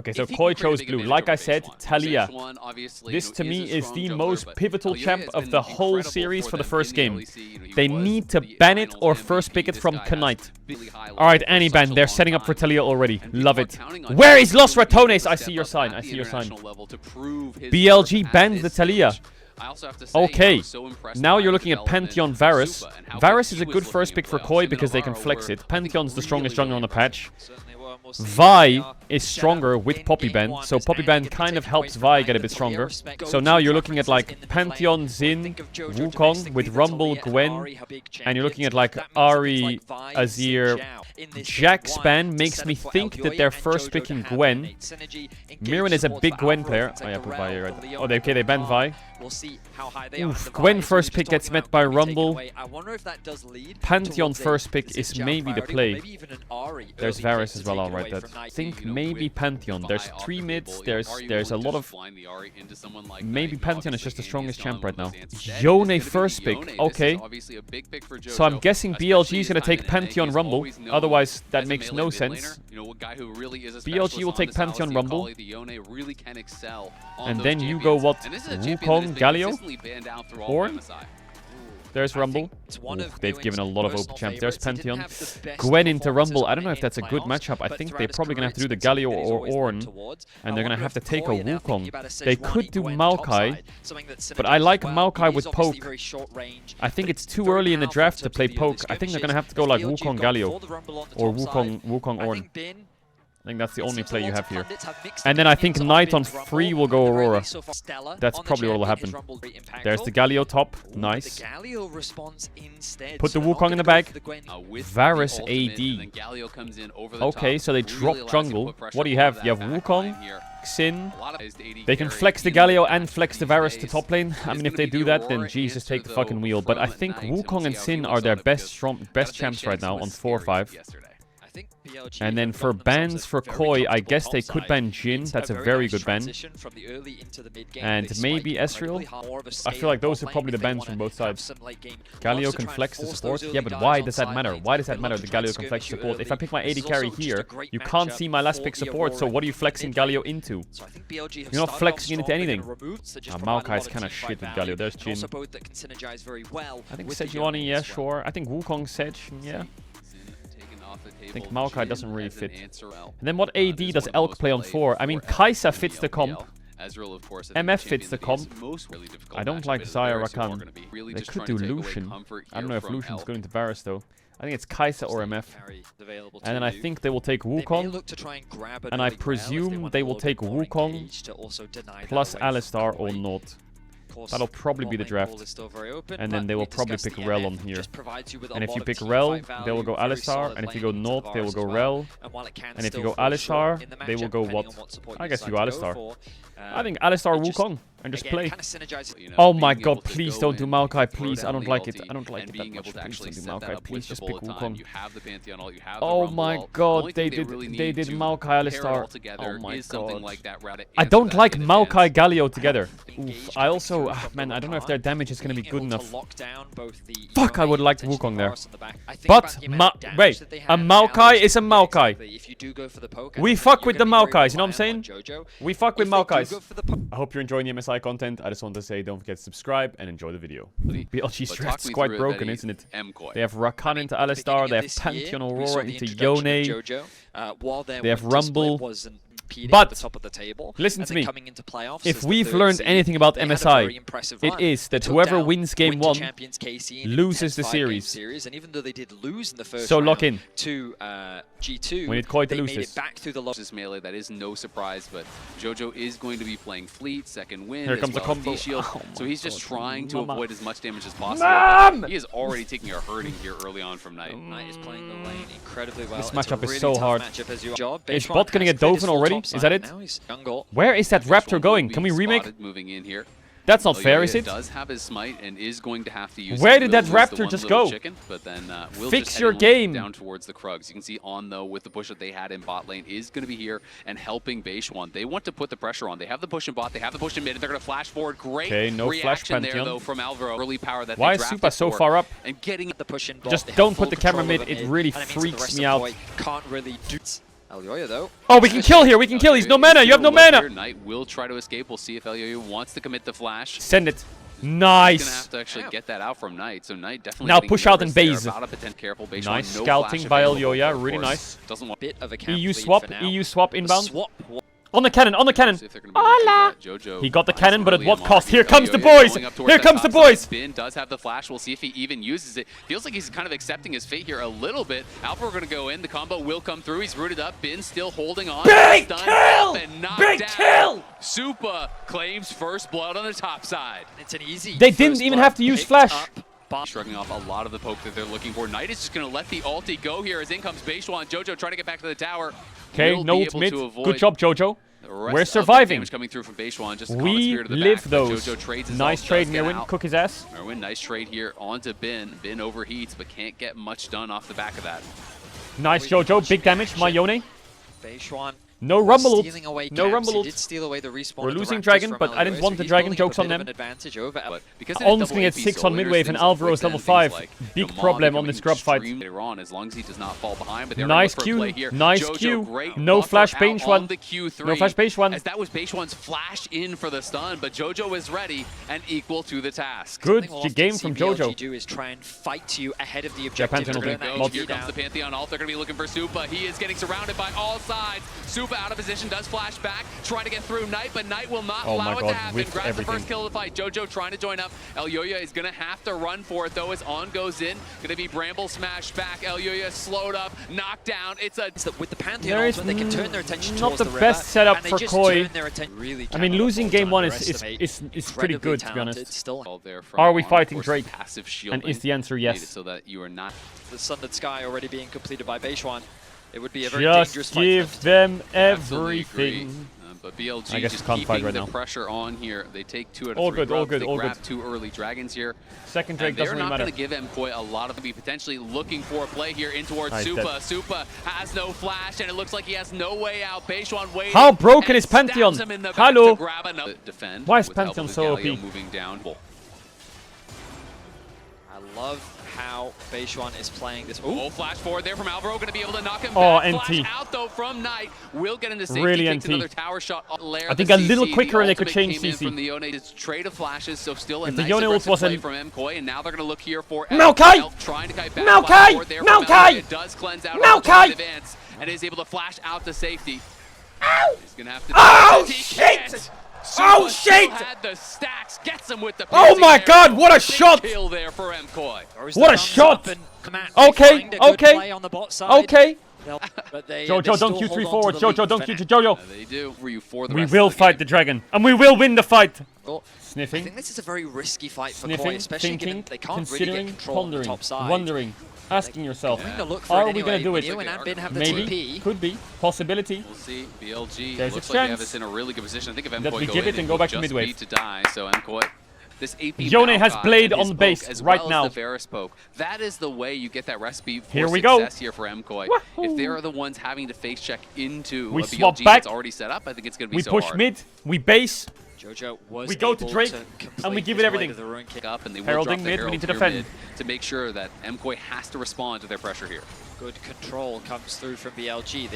Okay, so Koi chose blue. Like I said, Talia. This to me is the most pivotal champ of the whole series for the first game. They need to ban it or first pick it from Knight. Alright, any ban. They're setting up for Talia already. Love it. Where is Los Ratones? I see your sign. I see your sign. BLG banned the Talia. Okay, now you're looking at Pantheon Varus. Varus is a good first pick for Koi because they can flex it. Pantheon's the strongest jungler on the patch. Vi is stronger with Poppy Band, so Poppy Band kind of helps Vi get a bit stronger. So now you're looking at like Pantheon, Xin, Wukong with Rumble, Gwen, and you're looking at like Ahri, Azir. Jack's ban makes me think that they're first picking Gwen. Mirren is a big Gwen player. Oh yeah, put Vi here, right? Oh, they banned Vi. Oof, Gwen first pick gets met by Rumble. Pantheon first pick is maybe the play. There's Varus as well, I'll write that. I think maybe Pantheon. There's 3 mids, there's a lot of... Maybe Pantheon is just the strongest champ right now. Yone first pick, okay. So I'm guessing BLG is going to take Pantheon Rumble. Otherwise, that makes no sense. BLG will take Pantheon Rumble. And then you go what? Wukong, Galio? Ornn? There's Rumble. Oof, they've given a lot of open champs. There's Pantheon. Gwen into Rumble. I don't know if that's a good matchup. I think they're probably going to have to do the Galio or Ornn. And they're going to have to take a Wukong. They could do Maokai. But I like Maokai with Poke. I think it's too early in the draft to play Poke. I think they're going to have to go like Wukong Galio. Or Wukong Ornn. I think that's the only play you have here. And then I think Knight on free will go Aurora. That's probably what will happen. There's the Galio top. Nice. Put the Wukong in the bag. Varus AD. Okay, so they drop jungle. What do you have? You have Wukong, Xin. They can flex the Galio and flex the Varus to top lane. I mean, if they do that, then Jesus, take the fucking wheel. But I think Wukong and Xin are their best champs right now on 4 or 5. And then for bans for Koi, I guess they could ban Jhin. That's a very good ban. And maybe Ezreal. I feel like those are probably the bans from both sides. Galio can flex the support. Yeah, but why does that matter? Why does that matter, the Galio can flex support? If I pick my AD carry here, you can't see my last pick support, so what are you flexing Galio into? You're not flexing into anything. Maokai is kind of shit with Galio. There's Jhin. I think Sejuani, yeah, sure. I think Wukong, Sej, yeah. I think Maokai doesn't really fit. And then what AD does Elk play on 4? I mean, Kai'Sa fits the comp. MF fits the comp. I don't like Xayah Rakan. They could do Lucian. I don't know if Lucian's going to Varus though. I think it's Kai'Sa or MF. And then I think they will take Wukong. And I presume they will take Wukong plus Alistar or not. That'll probably be the draft. And then they will probably pick Rel on here. And if you pick Rel, they will go Alistar. And if you go North, they will go Rel. And if you go Alistar, they will go what? I guess you go Alistar. I think Alistar Wukong. And just play. Oh my god, please don't do Maokai, please. I don't like it. I don't like it that much. Please don't do Maokai. Please just pick Wukong. Oh my god, they did Maokai Alistar. Oh my god. I don't like Maokai Galio together. Oof. I also, man, I don't know if their damage is going to be good enough. Fuck, I would like Wukong there. But, wait, a Maokai is a Maokai. We fuck with the Maokais, you know what I'm saying? We fuck with Maokais. I hope you're enjoying the MSI content. I just want to say don't forget to subscribe and enjoy the video. BLG's draft's quite broken, isn't it? They have Rakan into Alistar, they have Pantheon Aurora into Yone, they have Rumble. But, listen to me, if we've learned anything about MSI, it is that whoever wins game 1 loses the series. So lock in. We need Koi to lose this. That is no surprise, but Jojo is going to be playing Fleet, second win. Here comes the combo. So he's just trying to avoid as much damage as possible. He is already taking a hurting here early on from Knight. Knight is playing the lane incredibly well. This matchup is so hard. Is bot gonna get Dovin already? Is that it? Where is that Raptor going? Can we remake? Moving in here. That's not fair, is it? Does have his smite and is going to have to use. Where did that Raptor just go? Chicken, but then fix your game. Down towards the Krugs. You can see on though with the push that they had in bot lane is going to be here and helping Beishwan. They want to put the pressure on. They have the push in bot. They have the push in mid. They're going to flash forward. Great reaction there though from Alvaro. Early power that. Why is Supa so far up? And getting the push in bot. Just don't put the camera mid. It really freaks me out. Can't really do. Elyoya though. Oh, we can kill here. We can kill. He's no mana. You have no mana. Knight will try to escape. We'll see if Elyoya wants to commit the flash. Send it. He's gonna Nice. have to actually get that out from Knight. So Knight definitely Now push out and base. Careful. Nice scouting by Elyoya. Really nice. Doesn't want Bit of a camp EU lead swap. for now. EU swap inbound. Swap. On the cannon. On the cannon. See if they're gonna be able to Hola. do that. Jojo He got the finds cannon, but at early what and cost? Marc. Here comes the Elyoya boys. going up towards Here that comes the top side. boys. Bin does have the flash. We'll see if he even uses it. Feels like he's kind of accepting his fate here a little bit. Alpha are going to go in. The combo will come through. He's rooted up. Bin still holding on. Big Stunned kill! up and knocked Big down. kill! Supa claims first blood on the top side. It's an easy. They didn't first even blood have to use picked flash. up. Shrugging off a lot of the poke that they're looking for. Knight is just going to let the ulti go here as in comes Beishuan. Jojo trying to get back to the tower. Okay, Will no be able mid. to avoid Good job, Jojo. the rest We're of the surviving. damage coming through from Beishuan. Just a We common spear to the live back, but those. Jojo trades his Nice ult, trade, does get Mirwin. out. Cook his ass. Mirwin, nice trade here onto Bin. Bin overheats, but can't get much done off the back of that. Nice, Jojo. Big damage. Mayone. Beishuan No rumble. stealing away No camps. rumble. He did steal away the respawn. We're of the losing Raptors dragon, from but I didn't Elyoya, want so the he's dragon. building Jokes a on bit of them. an advantage over But because it is On's double gonna get AP 6 on soldiers, midwave, and things like Alvaro is level Witten, 5. things like Big Gamal problem on becoming this scrub fight. extremely later on, as long as he does not fall behind. But they're Nice gonna look for a play Q. here. Nice Jojo, Q. great No buffer flash out Beishuan. on the Q3, No flash Beishuan. As that was Beishuan's flash in for the stun, but Jojo is ready and equal to the task. Good Something we'll often game see from BLG Jojo. do is try and fight you ahead of the Yeah, objective. Pantheon to will bring be that mod. HP Here comes down. the Pantheon ult. They're going to be looking for Supa. He is getting surrounded by all sides. Supa out of position, does flash back, trying to get through Knight, but Knight will not Oh allow my it to God, happen. with Grabs the everything. first kill of the fight. Jojo trying to join up. Elyoya is going to have to run for it, though, as On goes in. Going to be Bramble smash back. Elyoya slowed up, knocked down. It's a... Is that with the Pantheon There also, is they can turn their attention not towards the the river, best setup and they for just Koi. turn their attention. Really I mean, cannot losing afford to game 1 is underestimate. pretty good, to be Incredibly honest. talented still. Call there from Are we On, of fighting course, Drake? passive And shielding is the answer needed yes? so that you are not... The Sundered Sky already being completed by Beishuan. It would be a very dangerous Just fight. give them Absolutely agree. everything. But BLG I guess just can't fight keeping right the now. pressure on here. They take 2 out of All 3 good, all grubs. good, They all grab good. 2 early dragons here. Second Drake And they're doesn't not really matter. going to give MKoi a lot of to be potentially looking for a play here in towards Nice, Supa. dead. Supa has no flash, and it looks like he has no way out. Beishuan waiting. How broken and is Pantheon? stabs him in the back Hello? to grab another defend Why is with help Pantheon of so Galio OP? moving down. I love how Beishuan is playing this. Oh, flash forward there from Alvaro, going to be able to knock him Oh, back. NT. Flash out though from Knight. Will get into safety. Really Takes NT. another tower shot. I think a little quicker and they could change CC. CC. From the Yone, it's trade of flashes, so still a If the nice Yone ult aggressive play wasn't- from MKoi, and now they're going to look here for Maokai! Elf trying to kite back. Maokai! Flash forward there from Maokai! Alvaro. It does cleanse out Maokai! on the target advance, and is able to flash out to safety. Ow! He's going to have to. Oh, He shit! can't. Oh, Supa still shit! had the stacks, gets him with the Oh piercing my arrow. God, what a Big shot! Kill there for MKoi. What a shot! Okay, okay, okay. Jojo, don't Q3 forward. Jojo, don't Q3. Jojo. They do. Were you for the We rest will of the fight game? the dragon, and we will win the fight. I Sniffing, think this is a very risky fight for Koi, sniffing, especially given thinking, they can't really considering, get control on the pondering, top side. wondering, asking yourself, Having to look for are it we gonna anyway. do it? Ewan and Bin have the Maybe, TP. could be, possibility. We'll see. BLG There's a looks like they have chance us in a really good position. I think if that MKoi we go give in, it and go will back to just midwave. be to die. So MKoi, this AP Yone has Maokai Blade and his on base poke, as right well now. As the Varus poke. That is the way you get that recipe for Here we go. success here for MKoi. Wahoo. If they are the ones having to face check into We a swap BLG back. that's already set up, I think it's going to be We so push hard. mid, we base, Jojo was We go to able Drake, complete and we give his it everything. blade of the Ruin Kick. Up and they will Heralding drop the mid, we Herald need to here defend. mid to make sure that MKoi has to respond to their pressure here. Good control comes through from BLG.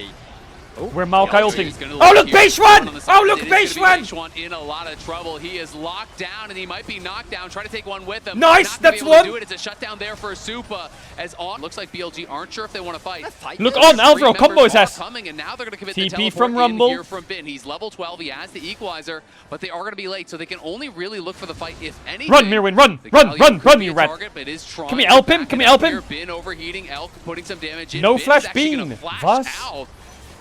we're Maokai ulting. He's gonna Oh look, here. base On the one! side. Oh look, It is base gonna be one! Beishuan in a lot of trouble. He is locked down and he might be knocked down. Try to take one with him. Nice, Not gonna that's be able to one. do it. It's a shutdown there for Supa. As On looks like BLG aren't sure if they want to fight. Look Three on, Alvaro, members combo his are ass. coming, and now they're going to commit TP the teleport from in Rumble. here from Bin. He's level 12. He has the equalizer, but they are going to be late, so they can only really look for the fight if anything. Run, Mirwin, run, The run, Galio run, could run, be you a rat. target, but is trying Can we to help him? back Can we it help up him? here. Bin overheating, Elk putting some damage in. No Bin is flash actually gonna beam. flash Was? out.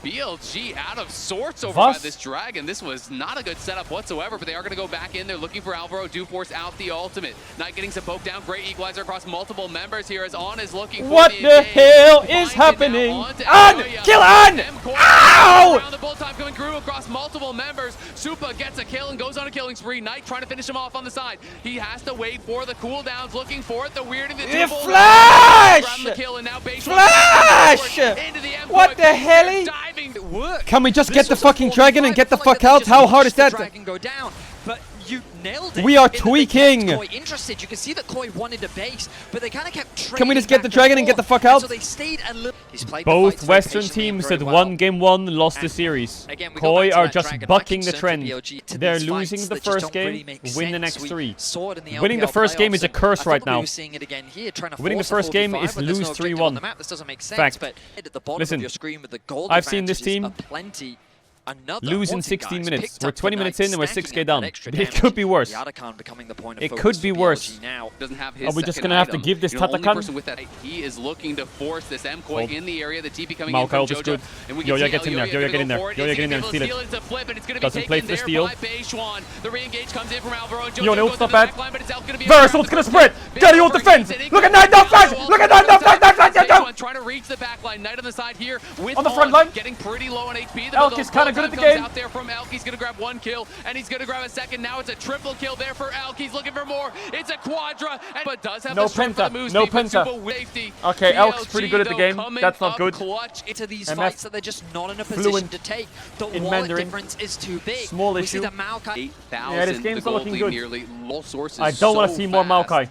BLG out of sorts over Was? by this dragon. This was not a good setup whatsoever, but they are going to go back in. They're looking for Alvaro. Do force out the ultimate. Knight getting some poke down. Great equalizer across multiple members here as On is looking for What the engage. hell Finds is it now happening? onto On! Elyoya. Kill on! MKoi Ow! around the bull time coming through across multiple members. Supa gets a kill and goes on a killing spree. Knight trying to finish him off on the side. He has to wait for the cooldowns, looking for it. The weirding the Yeah, two flash! grab the kill, and now Beishuan Flash! into the MKoi. What the hell? Diving. Work. Can we just This get the was a fucking 4v5. dragon and get the It's like fuck they out? just How hard watched is the that? dragon go down. But You nailed it. We are tweaking. Koi interested. You can see that Koi wanted a base, but they kind of kept trading. Can we just get the dragon and get the fuck out? So they stayed a little. Both Western teams had won game 1, lost the series. Koi are just bucking the trend. They're losing the first game, win the next 3. Winning the first game is a curse right now. Winning the first game is lose 3-1. Fact. Listen, I've seen this team lose in 16 minutes. We're 20 minutes in and we're 6k down. It could be worse. It could be worse. Are we just gonna have to give this Tatakan? He is looking to force this M-Koi in the area. The TP coming Maokai in from Jojo. Yo-Yo gets in there. Yo-Yo get in there. Yo-Yo get in there and steal it. Doesn't play for the steal. Yo-Yo ult's not bad. Varus ult's gonna sprint. Daddy ult defends. Look at 9 down flash. Look at 9 down flash. Trying to reach the back line. Knight on the side here. On the front line. Getting pretty low on HP. Elk is kind of good at the game. Out there from Elk. He's going to grab 1 kill, and he's going to grab a second. Now it's a triple kill there for Elk. He's looking for more. It's a quadra, but does have no the penta. moves, No penta. Okay, Elk's pretty good at the game. That's not good. Into these MF fights that they're just not in a position to take. The in wallet Mandarin. difference is too big. Small we issue. See the Maokai. Yeah, this game's not looking good. Nearly I don't want to see more Maokai.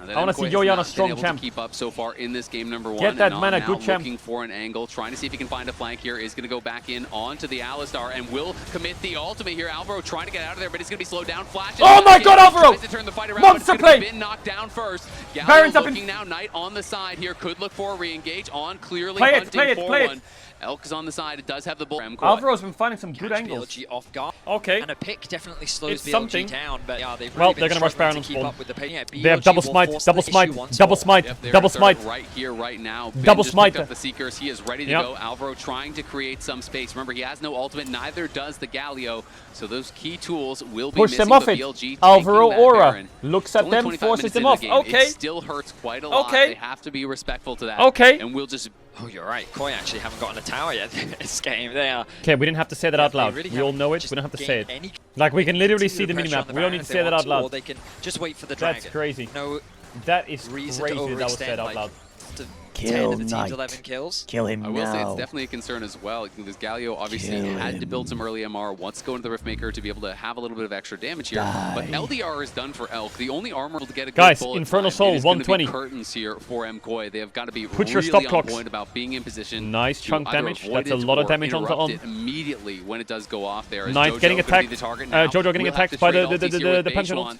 I want to see Yoyan a strong champ. Keep up so far in this game number 1. Get that man a good champ. Looking for an angle, trying to see if he can find a flank here. Is going to go back in onto the Alistar and will commit the ultimate here. Alvaro trying to get out of there, but he's going to be slowed down. Flash. Oh my God, Alvaro! To turn the fight around, Monster play. Been knocked down first. Baron's up looking now. Knight on the side here. Could look for a re-engage on. Clearly play hunting it. for one. Elk is on the side. It does have the bull. Alvaro's been finding some good angles. BLG off guard. Okay. And a pick definitely slows It's BLG something. down, but yeah, they've Well, really they're been gonna rush Baron on struggling to spawn. keep up with the pace. Yeah, They have BLG double will smite, force double the smite, issue once double more. smite, Yep, double smite. Right here, right now. Double just smite. picked up the Seekers. He is ready to go. Alvaro trying to create some space. Remember, he has no ultimate. Neither does the Galio. So those key tools will be Push missing. them off it. BLG Alvaro Aura Baron. looks at them, forces them off. Okay. It still hurts quite a lot. Okay. They have to be respectful to that. Okay. And we'll just... Oh, you're right. Koi actually haven't gotten a tower yet this game. They are. Okay, we didn't have to say that out loud. Really We all know it. We don't have to say it. Any Like, we can literally see the minimap. We don't need to say that out Or loud. they can just wait for the dragon. That's crazy. No That is reason crazy to that was said out overextend, loud. to Kill 10 of the team's Knight. 11 kills. Kill him I will say now. it's definitely a concern as well. This Galio obviously Kill had to him. build some early MR, wants to go into the Riftmaker to be able to have a little bit of extra damage here. But LDR is done for Elk. The only armor to get a good Guys, bullet Infernal time, Soul, it is gonna be 120. curtains here for MKoi. They have got to be Put your really stop on clocks. point about being in position. Nice to chunk either damage. avoid That's a it lot of or damage onto interrupt on. it immediately when it does go off there. Knight Jojo getting gonna be attacked. the target now. Jojo getting Will have attacked to by trade the ultis here with pension Beishwan. ult.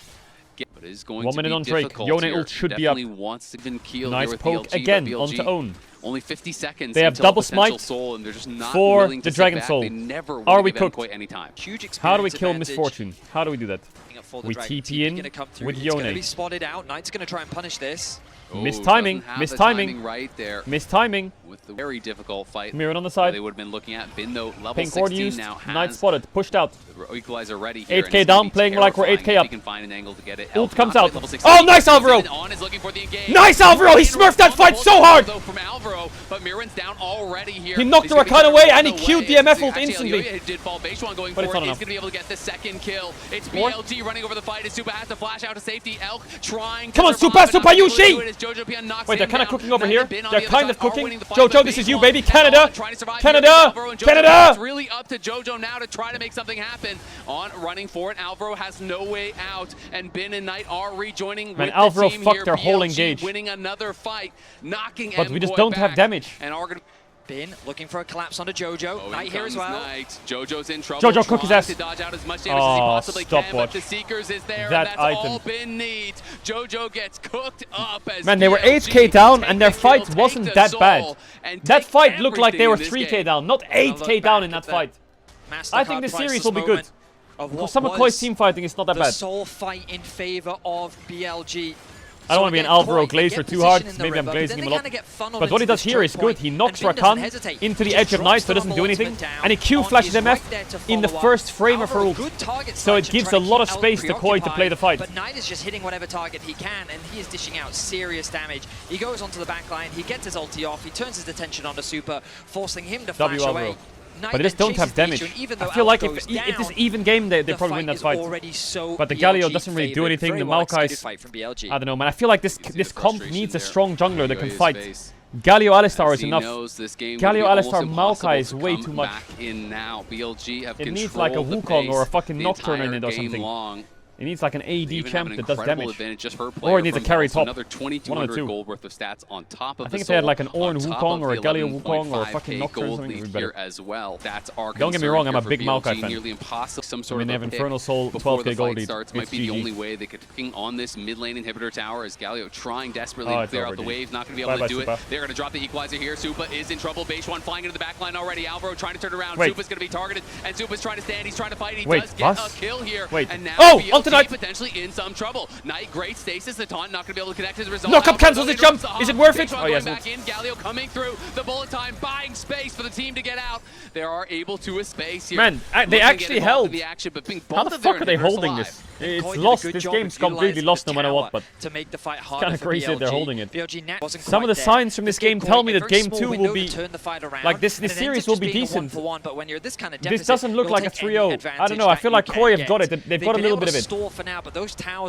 But it is going 1 to minute be on Drake. difficult Yone here. ult should be up. Definitely wants to even kill Nice here with poke BLG, again but BLG onto own. only 50 seconds. They have until double potential smite soul, and they're just not for willing to the sit Dragon back. Soul. They never Are will we give cooked? MKoi any time. Huge How do we experience kill advantage. Misfortune? How do we do that? For the We dragon. TP in gonna come through. with It's going to Yone. be spotted out. Knight's going to try and punish this. Mistiming, doesn't have the mistiming. timing right there. Mistiming. With the very difficult fight. Mirren on the side. They would have been looking at. Bin though level Pink cord 16 used. now Knight has spotted. Pushed out. the equalizer ready here. 8k and it's down, gonna be playing like we're 8k terrifying if up. he can find an angle to get it. Ult Elk comes not out. at level 16. Oh, nice Alvaro! On is looking for the engage. Nice Alvaro! He smurfed that fight so hard! From Alvaro, but Mirren's down already here. He knocked He's the gonna be Rakan away and he away. queued the It's MF ult actually instantly. It did fall. Beishwan going But it's for it. not He's enough. going to be able to get the second kill. It's More? BLG running over the fight. As Supa has to flash out to safety. Elk trying to Come on, survive, Supa, but not able to Supa, do it as Jojo Pian knocks Wait, they're him kind of down. cooking over Knight here. and Bin on They're the other kind side of are cooking. winning the fight, but Jojo, this is you, Beishwan baby. and Canada. Elk trying to survive here. Canada. Alvaro and Jojo, Canada. It's really up to Jojo now to try to make something happen. On running for it, Alvaro has no way out, and Bin and Knight are rejoining Man, with Alvaro the team fucked here. their whole BLG engage. winning another fight, knocking But we just MKoi don't have back, damage. and are gonna Bin looking for a collapse onto Jojo. Oh, Knight here as well. Knight. Jojo's in trouble. Jojo cook his trying ass. to dodge out as much damage as he possibly can, stopwatch. but the Seekers is there, That and that's item. all Bin needs. Jojo gets cooked up as Man, they were BLG 8k down and their take the kill, fight take wasn't the that soul, bad. and That take fight looked like they were everything in this 3k game. down, not 8k down in that fight. I think the series will be good. Because some of Koi's team fighting is not that The bad. soul fight in favor of BLG. I don't want to be an Alvaro Glazer too hard. Maybe I'm glazing him a lot. But what he does here is good. He knocks Rakan into the edge of Knight so it doesn't do anything. And he Q flashes MF in the first frame of her ult. So it gives a lot of space to Koi to play the fight. But Knight is just hitting whatever target he can, and he is dishing out serious damage. He goes onto the back line, he gets his ulti off, he turns his attention onto Super, forcing him to flash away. But they just don't have damage. I feel like if this even game, they probably win that fight. But the Galio doesn't really do anything. The Maokai's, I don't know, man. I feel like this comp needs a strong jungler that can fight. Galio Alistar is enough. Galio Alistar Maokai is way too much. It needs like a Wukong or a fucking Nocturne in it or something. He needs like an AD champ that does damage. Just her Or he needs a carry top. Another 2,200 gold worth of stats on top of I think if they had like an Ornn Wukong or a Galio Wukong or a fucking Nocturne or something, it would be better. As well. That's our Don't get me wrong, I'm a big Maokai fan. Nearly impossible. Some sort I mean, they have Infernal Soul, 12k gold lead. Starts might be the only way they could ping on this mid lane inhibitor tower as Galio trying desperately to clear out the wave. Not going to be able to do it. They're going to drop the equalizer here. Supa is in trouble. Base one flying into the back line already. Alvaro trying to turn around. Supa's going to be targeted, and Supa's trying to stand. He's trying to fight. He does get a kill here. And now BLG potentially in some trouble. Knight, great stasis. The taunt not going to be able to connect his result. Knock up cancels his jump. Is it worth it? Oh yes. Back in. Galio coming through the bullet time, buying space for the team to get out. They are able to space here. Man, they actually held. How the fuck are they holding this? It's lost. This game's completely lost no matter what, but to make the fight it's kind of crazy that they're holding it. Some of the signs from this game tell me that game 2 will be like this series will be decent. This doesn't look like a 3-0. I don't know. I feel like Koi have got it. They've got a little bit of it.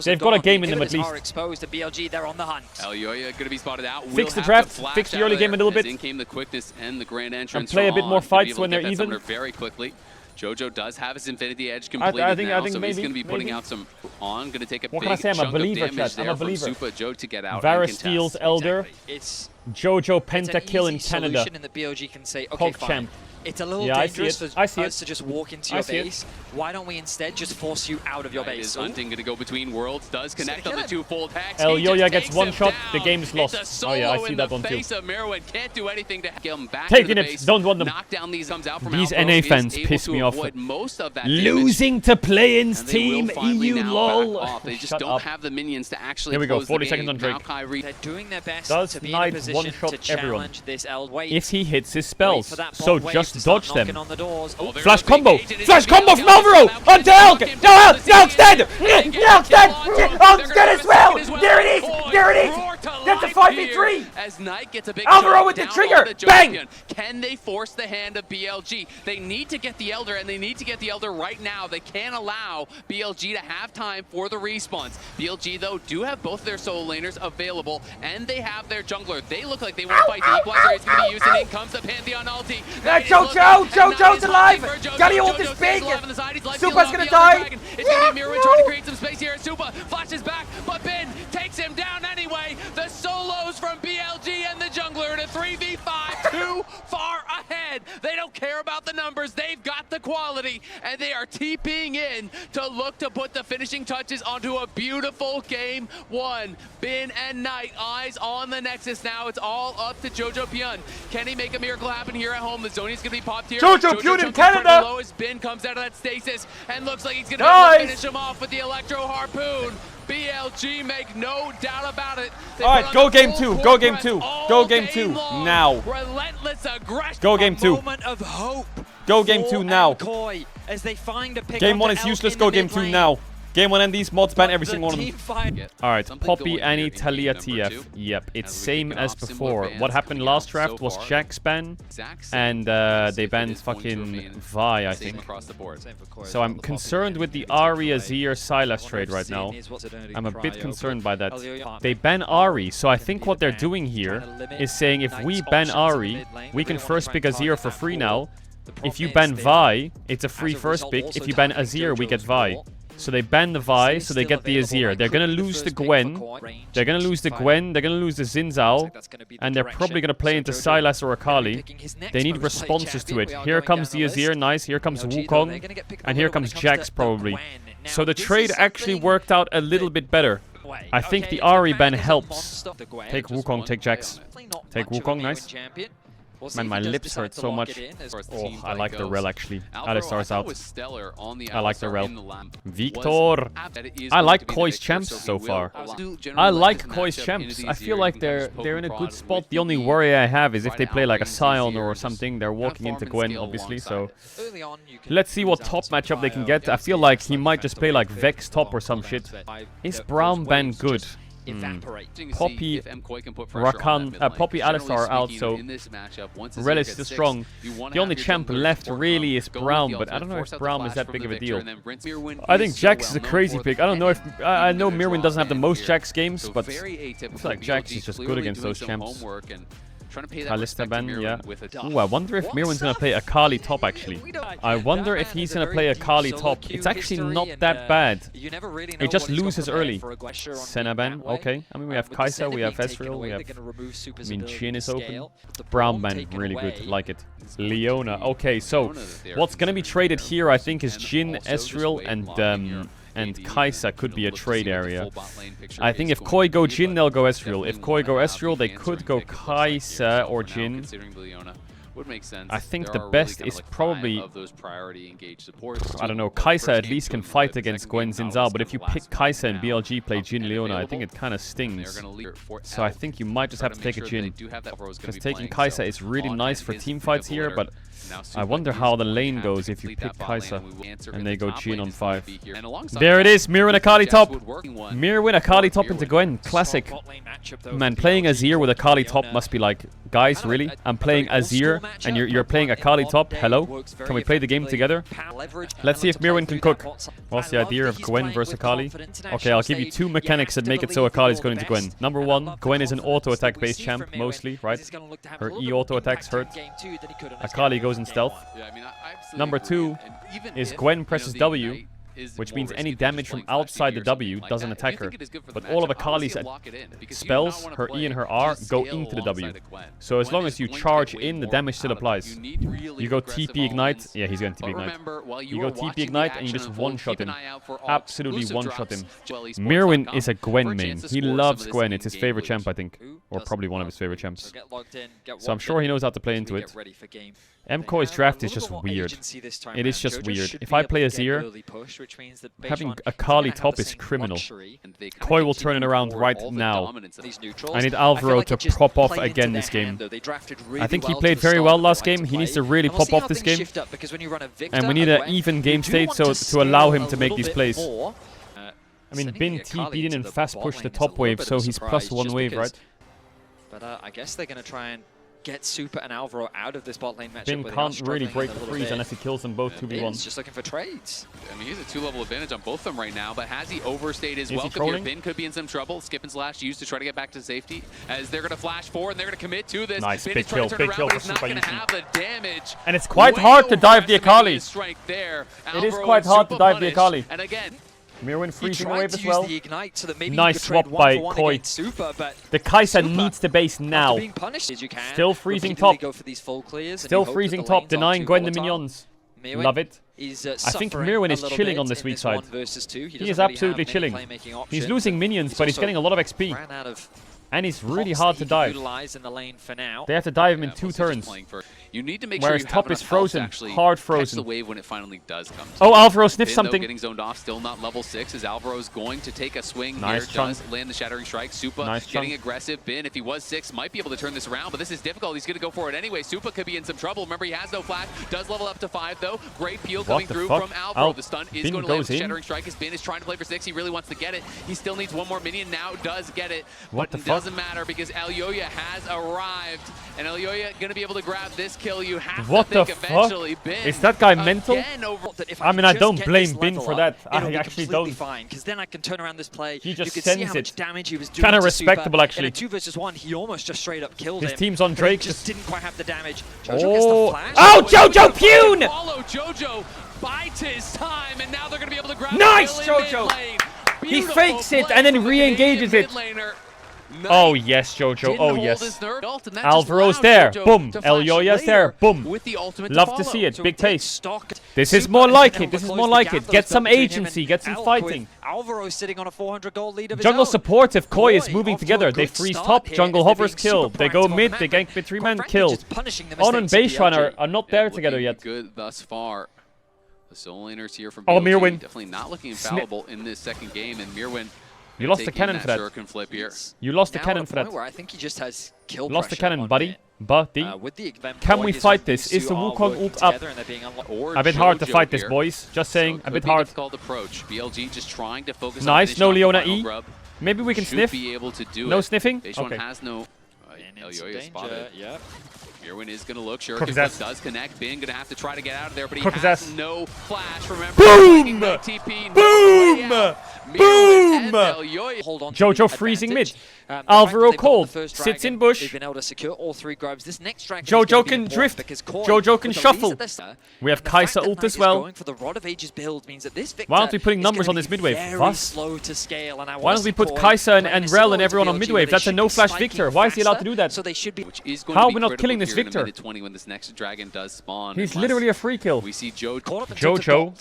They've got a game in them at least. Elyoya going to be spotted out. Fix the draft. Fix the early game a little bit. In came the quickness and the grand entrance. And play a bit more fights when they're even. Very quickly. Jojo does have his Infinity Edge completed now, so he's going to be putting out some on. Going to take a big chunk of damage there from Supa Joe to get out. Varus steals Elder. It's Jojo pentakill in Canada. And the BLG can say, okay, fine. It's a little dangerous for us to just walk into your base. Why don't we instead just force you out of your base? Hunting going to go between worlds, does connect on the two-fold hex. Elyoya gets one shot, the game is lost. Oh yeah, I see that one too. Can't do anything to get him back taking it, don't want them. These NA fans piss me off. Losing to play-ins team, EU lol. They just don't have the minions to actually. Here we go, 40 seconds on Drake. They're doing their best does to be in a position to challenge this Eldway. If he hits his spells, so just dodge them. Flash combo! Flash combo from Alvaro! Onto Elk! No, Elk's dead! Elk's dead! Elk's dead as well! There it is! There it is! That's a 5v3! Alvaro with the trigger! Bang! Can they force the hand of BLG? They need to get the Elder, and they need to get the Elder right now. They can't allow BLG to have time for the respawns. BLG, though, do have both their solo laners available, and they have their jungler. They look like they want to fight. The equalizer is going to be used, and in comes the Pantheon ulti. Jojo's alive! Galio ult is big! Supa's gonna die! It's gonna be Mirwin trying to create some space here. Supa flashes back, but Ben takes him down anyway. The solos from BLG and the jungler in a 3v5, too far ahead. They don't care about the numbers. They've got the quality, and they are TPing in to look to put the finishing touches onto a beautiful game 1. Bin and Knight, eyes on the Nexus now. It's all up to Jojo Pyun. Can he make a miracle happen here at home? The Zony's gonna be popped here. Jojo Pyun in Canada! As Bin comes out of that stasis and looks like he's gonna finish him off with the Electro Harpoon. BLG make no doubt about it. Alright, go game 2. Go game 2. Go game 2 now. Relentless aggression. Go game 2. Moment of hope. Go game 2 now. As they find a pick game 1 is useless. Go game 2 now. Game 1 and these mods ban every single one of them. Alright, Poppy, Annie, Talia, TF. Yep, it's same as before. What happened last draft was Jack's ban, and they banned fucking Vi, I think. So I'm concerned with the Ahri Azir Sylas trade right now. I'm a bit concerned by that. They ban Ahri, so I think what they're doing here is saying if we ban Ahri, we can first pick Azir for free now. If you ban Vi, it's a free first pick. If you ban Azir, we get Vi. So they ban the Vi, so they get the Azir. They're gonna lose the Gwen. They're gonna lose the Gwen. They're gonna lose the Xin Zhao. And they're probably gonna play into Sylas or Akali. They need responses to it. Here comes the Azir, nice. Here comes Wukong. And here comes Jax probably. So the trade actually worked out a little bit better. I think the Ahri ban helps. Take Wukong, take Jax. Take Wukong, nice. Man, my lips hurt so much. Oh, I like the rel actually. Alistar's out. I like the rel. Victor! I like Koi's champs so far. I like Koi's champs. I feel like they're in a good spot. The only worry I have is if they play like a Scion or something. They're walking into Gwen, obviously, so... Let's see what top matchup they can get. I feel like he might just play like Vex top or some shit. Is Brown ban good? Poppy, Rakan, Poppy, Alistar are out, so Rel is still strong. The only champ left really is Braum, but I don't know if Braum is that big of a deal. I think Jax is a crazy pick. I don't know if... I know Mirwin doesn't have the most Jax games, but I feel like Jax is just good against those champs. trying to pay that Kalista respect to ban, Mirwin yeah. with a Ooh, I wonder if Mirwin's gonna play Akali top, actually. I wonder if he's gonna play Akali top. It's actually not that bad. It just loses early. Senna ban, okay. I mean, we have Kai'Sa, we have Ezreal, we have... I mean, Jhin is open. Brown ban, really good, like it. Leona, okay, so what's gonna be traded here, I think, is Jhin, Ezreal, and Kai'Sa could be a trade area. I think if Koi go Jhin, they'll go Ezreal. If Koi go Ezreal, they could go Kai'Sa or Jhin. I think the best is probably... I don't know, Kai'Sa at least can fight against Gwen Xin Zhao, but if you pick Kai'Sa and BLG play Jhin Leona, I think it kind of stings. So I think you might just have to take a Jhin. Because taking Kai'Sa is really nice for team fights here, but I wonder how the lane goes if you pick Kai'Sa and they go Jhin on 5. There it is, Mirwin Akali top. Mirwin Akali top into Gwen, classic. Man, playing Azir with Akali top must be like, guys, really? I'm playing Azir and you're playing Akali top? Hello? Can we play the game together? Let's see if Mirwin can cook. What's the idea of Gwen versus Akali? Okay, I'll give you 2 mechanics that make it so Akali's going into Gwen. Number 1, Gwen is an auto-attack based champ, mostly, right? Her E auto-attacks hurt. Akali goes in stealth. Number 2 is Gwen presses W, which means any damage from outside the W doesn't attack her. But all of Akali's spells, her E and her R, go into the W. So as long as you charge in, the damage still applies. You go TP Ignite. Yeah, he's going to TP Ignite. You go TP Ignite and you just one-shot him. Absolutely one-shot him. Mirwin is a Gwen main. He loves Gwen. It's his favorite champ, I think. Or probably one of his favorite champs. So I'm sure he knows how to play into it. MKoi's draft is just weird. It is just weird. If I play Azir, having Akali top is criminal. Koi will turn it around right now. I need Alvaro to pop off again this game. I think he played very well last game. He needs to really pop off this game. And we need an even game state so to allow him to make these plays. I mean, Bin TP'd in and fast pushed the top wave, so he's +1 wave, right? But I guess they're going to try and get Super and Alvaro out of this bot lane matchup. Bin can't really break the freeze unless he kills them both 2v1. He's just looking for trades. I mean, he's a 2-level advantage on both of them right now, but has he overstayed his welcome here? Bin could be in some trouble. Skip and Slash used to try to get back to safety as they're going to flash forward and they're going to commit to this. Nice, Bin big kill for he's not going to have the damage. And it's quite hard to dive the Akali. It is quite hard to dive the Akali. And again, Mirwin freezing the wave as well. So nice swap by Koi. The Kai'Sa needs the base now. Still freezing top. Still freezing top, denying Gwen the minions. Love it. I think Mirwin is chilling on this weak side. He is absolutely chilling. He's losing minions, but he's getting a lot of XP. And he's really hard to dive. They have to dive him in 2 turns. You need to make Whereas sure top is frozen, hard frozen. the wave when it finally does come. Oh, Alvaro sniffed something. Getting zoned off, still not level 6, as Alvaro's going to take a swing nice here. chunk. Does land the Shattering Strike. Supa getting aggressive. Bin, if he was 6, might be able to turn this around, but this is difficult. He's going to go for it anyway. Supa could be in some trouble. Remember, he has no flash. Does level up to 5, though. Great peel coming through from Alvaro. The stun is going to land the Shattering Strike, as Bin is trying to play for 6. He really wants to get it. He still needs 1 more minion. Now does get it, but it doesn't matter because Elyoya has arrived, and Elyoya going to be able to grab this kill. You have what the fuck? Is that guy mental? I mean, I don't blame Bin for that. I actually don't. Because then I can turn around this play. He just sends it. Kind of respectable, actually. In a 2 versus 1, he almost just straight up killed him. His team's on Drake. Just didn't quite have the damage. Jojo gets the flash. Oh, Jojo Pune! Follow Jojo bites his time, and now they're going to be able to grab nice, Jojo! He fakes it and then re-engages it. Oh yes, Jojo. Oh yes. Alvaro's there. Boom. Elyoya's there. Boom. Love to see it. Big pace. This is more like it. This is more like it. Get some agency. Get some fighting. Alvaro's sitting on a 400 gold lead of his Jungle own. supports if Koi is moving together. They freeze top. Jungle hovers kill. They go mid. They gank mid 3-man kill. On and Beishan are not there together yet. Good thus far. The soul laners here from oh, Mirwin. Definitely not looking infallible in this second game, and Mirwin. You lost the cannon for that. Flip here. You lost the cannon for that. I think he just has kill lost the cannon, on buddy. Can we fight this? Is the Wukong ult up? A bit hard to fight this, boys. Just saying, a bit hard. BLG just trying to focus nice, no Leona E. Maybe we can sniff. No sniffing? Okay. Has no Elyoya spotted. Yep. Mirwin is going to look. Sure, does connect. Bin going to have to try to get out of there, but he has no flash. Remember, boom! TP, boom! Boom! Jojo freezing mid. Alvaro cold. Sits in bush. They've been able to secure all 3 grubs. This next dragon Jojo can drift. Jojo can shuffle. We have Kai'Sa ult as well. Going for the Rod of Ages build means that this Why aren't we putting numbers on this midwave? Slow to scale, and why don't we put Kai'Sa and Rel and everyone on midwave? That's a no-flash Victor. Why is he allowed to do that? So they should be. How are we not killing this Victor? When this next dragon does spawn. He's literally a free kill. We see Jojo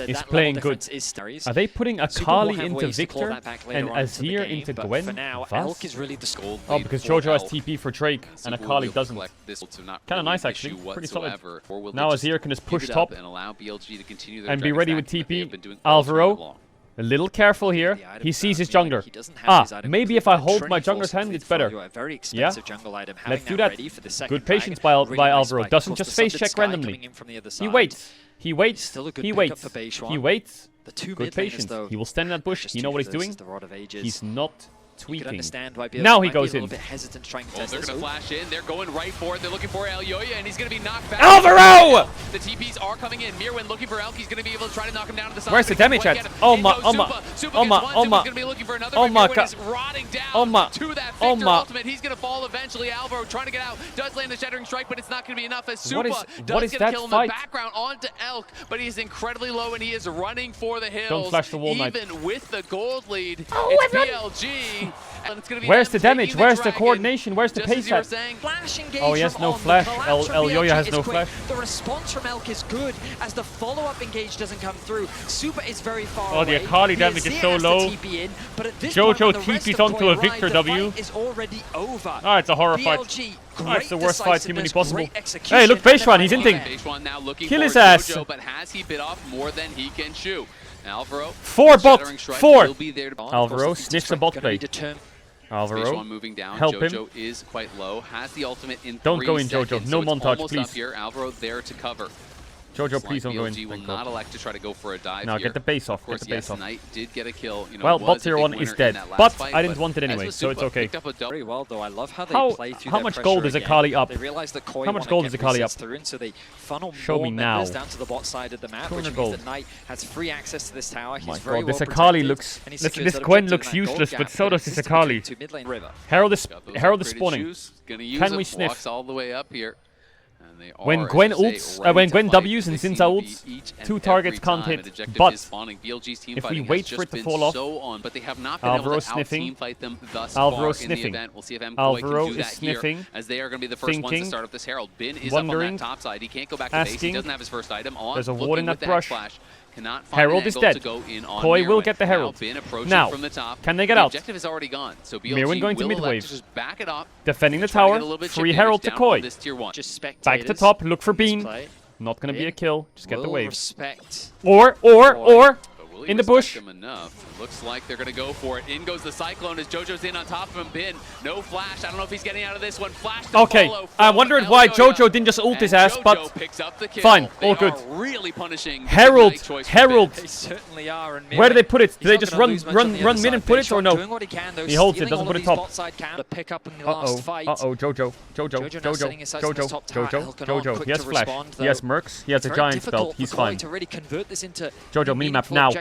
is playing good. Are they putting Akali into Victor and Azir into Gwen? For now, Elk is really the scold. Oh, because Jojo has TP for Drake and Akali doesn't. Kind of nice actually. Pretty solid. Now Azir can just push top and be ready with TP. Alvaro. A little careful here. He sees his jungler. Maybe if I hold my jungler's hand, it's better. Yeah, let's do that. Good patience by Alvaro. Doesn't just face check randomly. He waits. He waits. He waits. He waits. Good patience. He will stand in that bush. You know what he's doing? He's not tweaking. Now he goes in. They're going to flash in. They're going right for it. They're looking for Elyoya, and he's going to be knocked back. Alvaro! The TPs are coming in. Mirwin looking for Elk. He's going to be able to try to knock him down to the side. Where's the damage at? Oh my, oh my, oh my, oh my, oh my god. Oh my, oh my. Ultimate. He's going to fall eventually. Alvaro trying to get out. Does land the Shattering Strike, but it's not going to be enough as Supa does get a kill in the background onto Elk, but he's incredibly low and he is running for the hills. Don't flash the wall, Knight. Even with the gold lead, it's BLG. Where's the damage? Where's the coordination? Where's the pace at? Oh, he has no flash. Elyoya has no flash. The response from Elk is good as the follow-up engage doesn't come through. Supa is very far away. The Akali damage is so low. Jojo TP's onto a Victor W. Oh, it's a horror fight. Oh, it's the worst fight humanly possible. Hey, look, Beishwan, he's inting. Kill his ass. But has he bit off more than he can chew? Alvaro. 4 bot. 4. Alvaro sniffs a bot play. Alvaro, moving down. help Jojo him. is quite low. Has the ultimate in Don't go in, Jojo. Jojo. No montage, please. Up here. Alvaro there to cover. Jojo, please don't go in. BLG will not elect to try to go for a dive now here. get the base off. Of course, get the base off. Knight did get a kill. You know, well, bot tier 1 is dead, but I didn't want it anyway, so it's okay. Very well, though. I love how they play through how much gold is Akali up? They realize that Koi how much gold is Akali up? Through, so they funnel Show me now. down to the bot side of the map, which means that Knight has free access to this tower. He's very well protected. This Akali looks. This Gwen looks useless, but so does this Akali. Herald is spawning. Can we sniff? All the way up here. When Gwen ults, when Gwen W's and Zinza ults, 2 targets can't hit. But if we wait for it to fall off, Alvaro sniffing. Alvaro sniffing. Alvaro is sniffing. As they are going to be the first ones to start up this Herald. Bin is wondering, up on that top side. He can't go back to base. He doesn't have his first item on. There's a ward in that brush. Herald is dead. Koi will get the Herald. Now, can they get out? Objective is already gone. So Mirwin going to midwave. Defending the tower. Free Herald to Koi. Back to top. Look for Bean. Not going to be a kill. Just get the wave. Or. In the bush. Looks like they're going to go for it. In goes the Cyclone as Jojo's in on top of him. Bin, no flash. I don't know if he's getting out of this one. Flash to okay, I wondered why Jojo didn't just ult his ass, but fine, all good. Really punishing Herald. They certainly are. Where do they put it? Do they just run mid and put it, or no? He holds it, doesn't put it top. Uh-oh, Jojo. He has flash. He has Mercs. He has a giant spell. He's fine. Jojo, minimap now.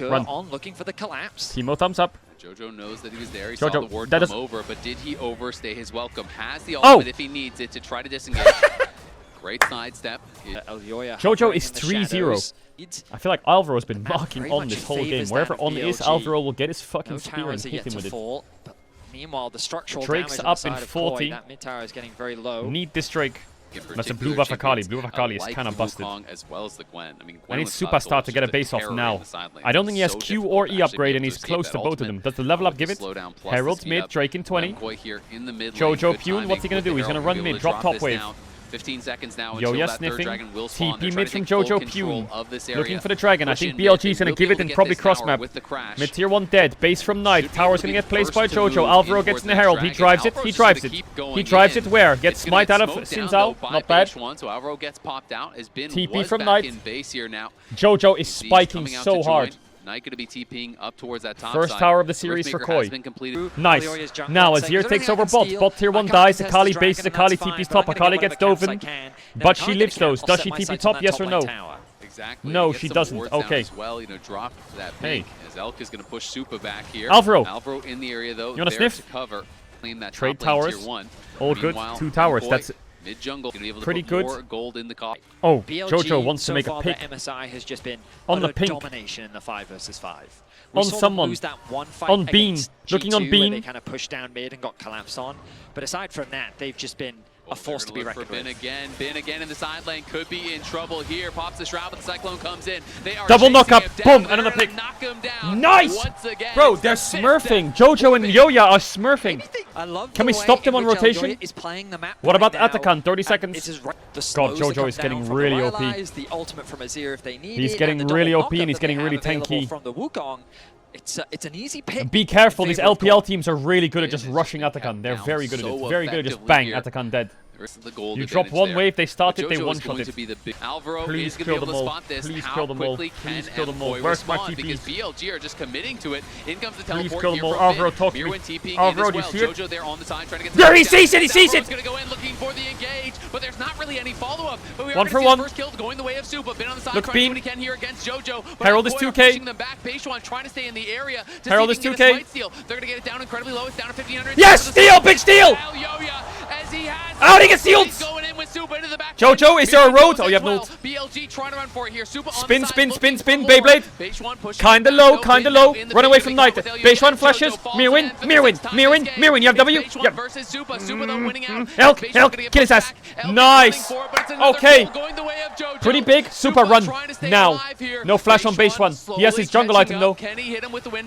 Run. Looking for the collapse. Timo, thumbs up. Jojo knows that he was there. He saw the ward come over, but did he overstay his welcome? Has the ultimate if he needs it to try to disengage. Great sidestep. Jojo is 3-0. I feel like Alvaro's been marking on this whole game. Wherever on is, Alvaro will get his fucking spear and hit him with it. Meanwhile, the structural Drake's up in 40. That mid tower is getting very low. Need this Drake. That's a blue buff Akali. Blue buff Akali is kind of busted. As well as the Gwen. I mean, I need Superstar to get a base off now. I don't think he has Q or E upgrade, and he's close to both of them. Does the level up give it? Herald mid, Drake in 20. Jojo Pune, what's he going to do? He's going to run mid, drop top wave. 15 seconds now. Yoya sniffing. TP mid from Jojo Pune. Looking for the dragon. I think BLG is going to give it and probably cross map. Mid tier 1 dead. Base from Knight. Tower's going to get placed by Jojo. Alvaro gets in the Herald. He drives it. He drives it. He drives it where? Gets smite out of Sinzao. Not bad. TP from Knight. Jojo is spiking so hard. Knight going to be TPing up towards that top First side. tower of the series for Koi. Nice. Now Azir takes over bot. Bot tier 1 dies. Akali bases. Akali TP's top. Akali gets Dovin. But she lives those. Does she TP top? Yes or no? Exactly. No, she doesn't. Okay. As well, drop that hey. As Elk is going to push Supa back here. Alvaro in the area though. You want to sniff? To cover. Claim that trade top lane, towers. tier 1. All good. 2 towers. That's mid jungle. Gonna be able to pretty put good. More gold in the coffee. Oh, BLG Jojo wants to make so a pick. MSI has just been on the pink. domination in the 5 versus 5. On someone. Lose that one fight on Bean. Looking on Bean. They kind of pushed down mid and got collapsed on. But aside from that, they've just been a force to be reckoned with. Bin again in the side lane. Could be in trouble here. Pops the shroud, but the Cyclone comes in. They are double knock up. Boom. Another pick. Knock him down nice. Bro, they're smurfing. Jojo and Yoya are smurfing. I love Can we stop them on rotation? Is playing the map what about right Atakan? 30 seconds. God, Jojo is getting really OP. The ultimate from Azir if they need he's getting really OP and he's getting really tanky. From the Wukong. It's an easy pick. Be careful, these LPL teams are really good at just rushing Atakan. They're very good at it. Very good at just bang, Atakan dead. You drop one wave, they start it, they one-shot it. Please kill them all. Please kill them all. Please kill them all. Where's my TP? Because BLG are just committing to it. In comes the teleport. Please kill them all. Alvaro, talk to me. Alvaro, do you see it? Jojo there on the side trying to get there, he sees it! He sees it! Going to go in looking for the engage, but there's not really any follow-up. But we one for one. First kill going the way of Supa. Been on the side look, trying to do what he can here against Jojo. Herald is 2K. Them back. Beishwan trying to stay in the area. Herald is 2K. They're going to get it down incredibly low. It's down to 1,500. Yes! Steal! Big steal! Out! He gets sealed! Jojo, is there a road? Oh, you have no ult. BLG trying to run for it here. Supa spin, Beyblade. Kinda low. Run away from Knight. Beishwan flashes. Mirwin. You have W? Yep. Elk, kill his ass. Nice. Okay. Pretty big. Supa, run. Now. No flash on Beishwan. He has his jungle item though.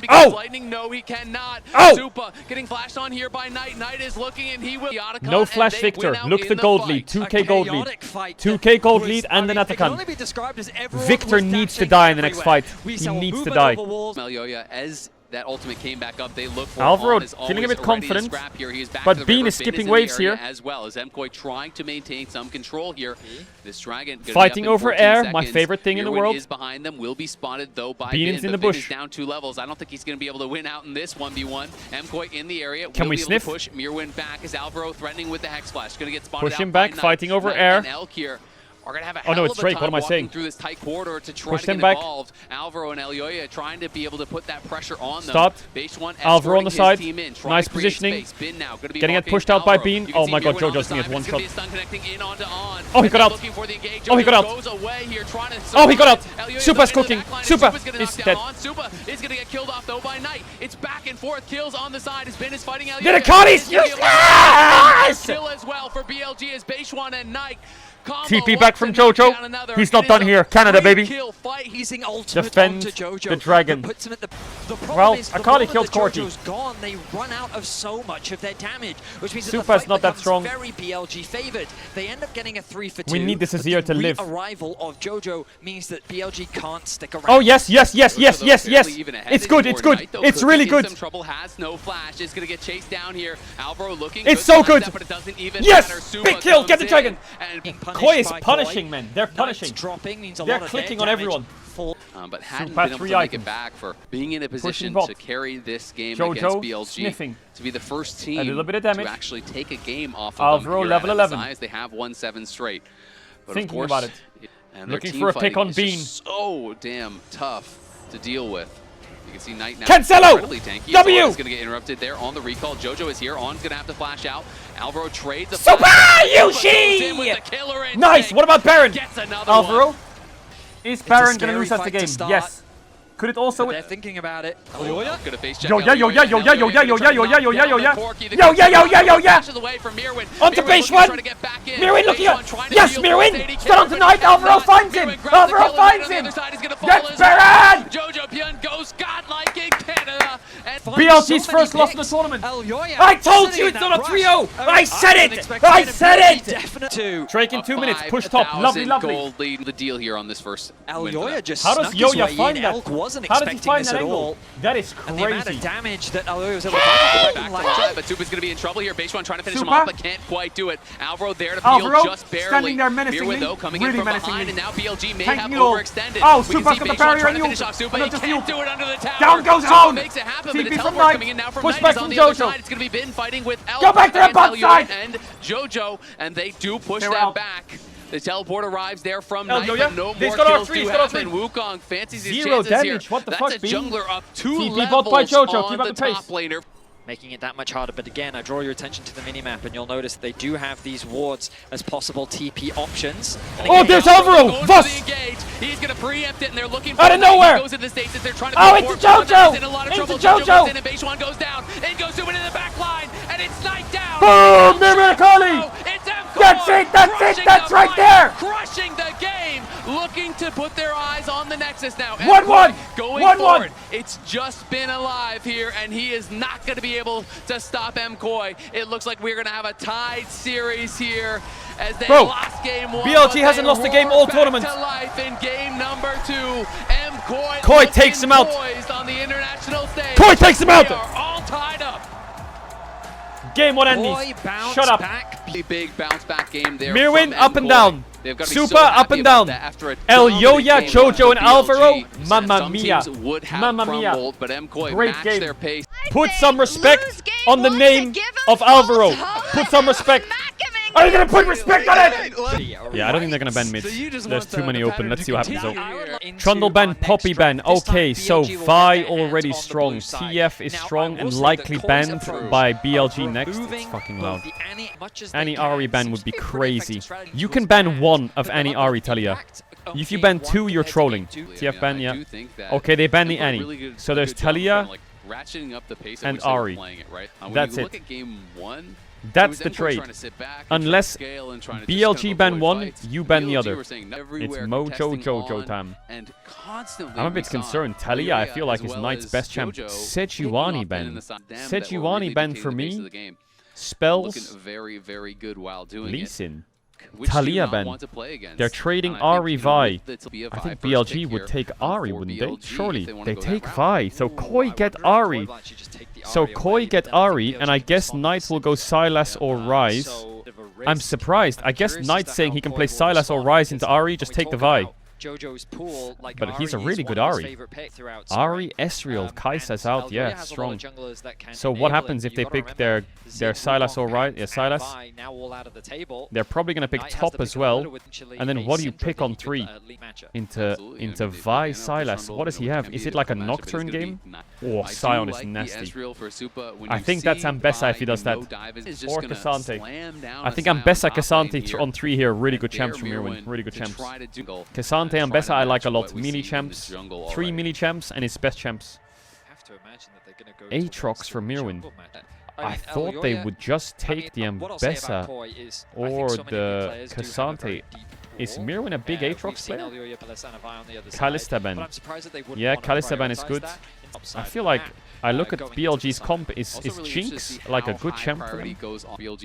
Oh! No, he cannot. Oh! Supa getting flashed on here by Knight. Knight is looking and he will. No flash Victor. Look the gold lead. 2K gold lead. 2K gold lead and then Atakan. Victor needs to die in the next fight. He needs to die. Melioya, as that ultimate came back up, they look for Alvaro feeling a bit confident, but Bean is skipping waves here. As well as MKoi trying to maintain some control here. This dragon fighting over air, my favorite thing in the world. Is behind them, will be spotted though by Bean is in the bush. Down 2 levels. I don't think he's going to be able to win out in this 1v1. MKoi in the area. Can we sniff? Push Mirwin back as Alvaro threatening with the Hex Flash. Going to get spotted. Push him back, fighting over air. Are gonna have a oh no, it's Drake. What am I saying? Through this tight corridor to try push to them get back. Involved. Alvaro and Elyoya trying to be able to put that pressure on them. Stopped. Alvaro on the side. Nice positioning. Getting it pushed out by Bean. Oh my god, Jojo's gonna get one shot. Oh, he got out. Oh, he got out. Oh, he got out. Supa's cooking. Supa is dead. Supa is gonna get killed off though by Knight. It's back and forth. Kills on the side. His Bin is fighting Elyoya. Get a Connie's useless! Kill as well for BLG as Beishwan and Knight. TP back from Jojo. He's not done here. Canada, baby. Defend the dragon. Well, Akali killed Corki. Gone. They run out of so much of their damage, which means Supa's not that strong. Very BLG favored. They end up getting a 3 for 2. We need this Azir to live. Arrival of Jojo means that BLG can't stick around. Oh yes. It's good. It's really good. Trouble has no flash. Is gonna get chased down here. Alvaro looking. It's so good. But it doesn't even yes. Big kill. Get the dragon. Koi is punishing, Koi. man. They're punishing. They're clicking on everyone. But hadn't been able to make it back for being in a position to carry this game Jojo against BLG. Sniffing. To be the first team a little bit of damage. to actually take a game off of Alvaro, them level 11. As they have won 7 straight. But thinking of course, about it. And looking for a pick on Bean. So damn tough to deal with. You can see Knight now. Cancelo! W! Is going to get interrupted there on the recall. Jojo is here. On's going to have to flash out. Alvaro trades. Super Yoshi! Nice! What about Baron? Alvaro? Is Baron going to lose us the game? Yes. Could it also... They're thinking about it. Yo, onto Beishwan! Mirwin looking up! Yes, Mirwin! Still on tonight! Alvaro finds him! Alvaro finds him! That's Baron! Jojo Pion goes godlike in Canada. BLG's first loss in the tournament. I told you it's not a trio! I said it! I said it! Drake in 2 minutes. Push top. Lovely. Gold lead the deal here on this first. Elyoya just how does Yoya find that? Wasn't how does he find that at angle? all. That is crazy. And the amount of damage that Elyoya was able to find. But Supa's going to be in trouble here. Beishwan trying to finish him off, but can't quite do it. Alvaro there to peel just barely. Standing there menacingly. Though, coming in from behind, and now BLG may have overextended. Oh, Supa's got the barrier on you. He can't do it under the tower. Down goes Hound. Makes it happen, but the TP from teleport coming in now from Push Knight back on from the other Jojo. side. It's going to be Bin fighting with Elk. Go back to the bot side. And Jojo, and they do push them back. The teleport arrives there from Elvio, Knight, but yeah. no He's more got kills R3, to he's got happen. R3. Wukong fancies his Zero chances damage, here. what the That's fuck, a B? jungler up 2 TP bot by levels Jojo, on keep up the the pace. top laner. Making it that much harder, but again, I draw your attention to the minimap, and you'll notice they do have these wards as possible TP options. Oh, there's Alvaro! Voss! He's going to preempt it, and they're looking for out of nowhere! He goes into the stasis, they're trying to oh, into Jojo! in a lot of into trouble. Jojo! Goes in, and Beishwan goes down. It goes to it in the back line, and it's Knight down. Boom! Miracoli! It's M4! That's it! That's it! That's right there! Crushing the game, looking to put their eyes on the Nexus now. 1-1! Going forward. It's just been alive here, and he is not going to be able to stop MKOI. It looks like we're going to have a tied series here as they lost game 1. BLG hasn't lost a game all tournament. To life in game number 2. MKOI Koi takes him out. On the international stage. Koi takes him out. They are all tied up. Game 1 ending. Shut up. Big bounce back game there. Mirwin up and down. Super so up and down. El Yoya, Jojo, and Alvaro. Mamma mia. Mamma mia. But MKOI great matched game. their pace. Put some respect on the name of Alvaro. Put some respect. Are you going to put respect on it? Yeah, I don't think they're going to ban mid. There's too many open. Let's see what happens though. Trundle ban, Poppy ban. Okay, so Vi already strong. TF is strong and likely banned by BLG next. It's fucking loud. Any Ahri ban would be crazy. You can ban one of any Ahri, Talia. If you ban 2, you're trolling. TF ban, yeah. Okay, they ban the Annie. So there's Talia and Ahri. That's it. That's the trade. Unless BLG ban one, you ban the other. It's Mojo Jojo time. I'm a bit concerned. Talia, I feel like, is Knight's best champ. Sejuani ban. Sejuani ban for me. Spells. Lee Sin. Talia ban. They're trading Ahri Vi. I think BLG would take Ahri, wouldn't they? Surely. They take Vi. So Koi get Ahri. So Koi get Ahri, and I guess Knight will go Sylas or Ryze. I'm surprised. I guess Knight's saying he can play Sylas or Ryze into Ahri, just take the Vi. But he's a really good Ahri. Ahri, Ezreal, Kai'Sa's out, yeah, strong. So what happens if they pick their Sylas or Ryze? Yeah, Sylas. They're probably going to pick top as well. And then what do you pick on 3? Into Vi, Sylas. What does he have? Is it like a Nocturne game? Oh, Sion is nasty. I think that's Ambessa if he does that. Or Cassante. I think Ambessa, Cassante on 3 here. Really good champs from Irwin. Really good champs. Cassante Ambessa I like a lot. Melee champs. 3 melee champs and his best champs. Aatrox from Mirwin. I thought they would just take the Ambessa or the Cassante. Is Mirwin a big Aatrox player? Kalista ban. Yeah, Kalista ban is good. I feel like I look at BLG's comp. Is Jinx like a good champ for them?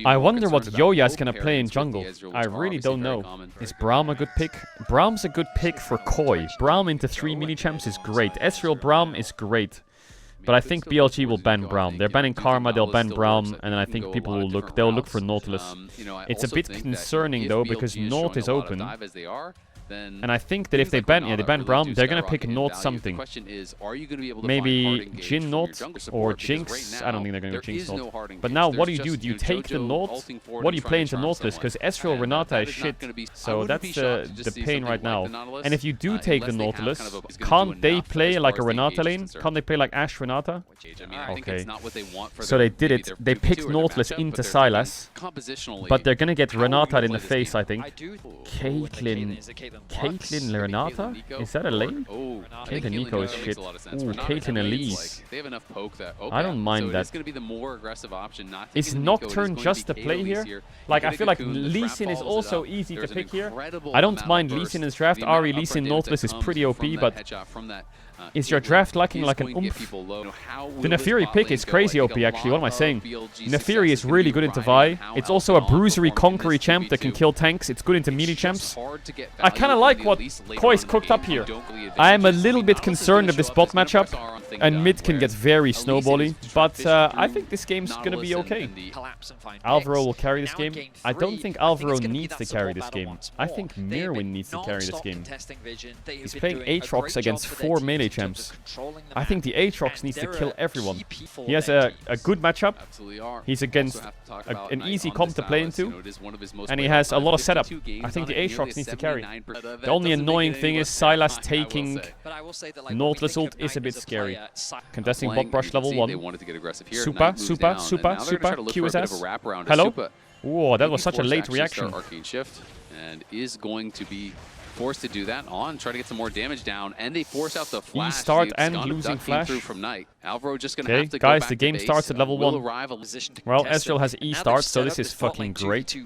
I wonder what Yoya is going to play in jungle. I really don't know. Is Braum a good pick? Braum's a good pick for Koi. Braum into 3 mini champs is great. Ezreal Braum is great. But I think BLG will ban Braum. They're banning Karma, they'll ban Braum, and then I think people will look. They'll look for Nautilus. It's a bit concerning though because Naut is open. And I think that if they ban Braum, they're gonna pick Naut something. Maybe Jhin Naut or Jinx. I don't think they're gonna go Jinx Naut. But now what do you do? Do you take the Naut? What do you play into Nautilus? Because Ezreal Renata is shit. So that's the pain right now. And if you do take the Nautilus, can't they play like a Renata lane? Can't they play like Ashe Renata? Okay. So they did it. They picked Nautilus into Sylas. But they're gonna get Renata in the face, I think. Caitlyn Renata? Is that a lane? Caitlyn Nico is shit. Ooh, Caitlyn Elise. I don't mind that. Is Nocturne just a play here? Like, I feel like Lee Sin is also easy to pick here. I don't mind Lee Sin in this draft. Ahri, Lee Sin, Nautilus is pretty OP, but is your draft lacking like an oomph? The Nefiri pick is crazy OP actually, what am I saying? Nefiri is really good into Vi. It's also a bruisery, conquery champ that can kill tanks. It's good into melee champs. I kind of like what Koi's cooked up here. I am a little bit concerned of this bot matchup. And mid can get very snowbally, but I think this game's gonna be okay. Alvaro will carry this game. I don't think Alvaro needs to carry this game. I think Mirwin needs to carry this game. He's playing Aatrox against 4 melee champs. I think the Aatrox needs to kill everyone. He has a good matchup. He's against an easy comp to play into, and he has a lot of setup. I think the Aatrox needs to carry. The only annoying thing is Sylas taking Nautilus ult is a bit scary. Contesting bot brush level 1. Super. QSS. Hello? Whoa, that was such a late reaction. And is going to be forced to do that on, try to get some more damage down, and they force out the flash. E-start and losing flash. From Knight. Alvaro just gonna have to guys, go back the game starts at level 1. Well, Ezreal has E-start, so this is fucking great.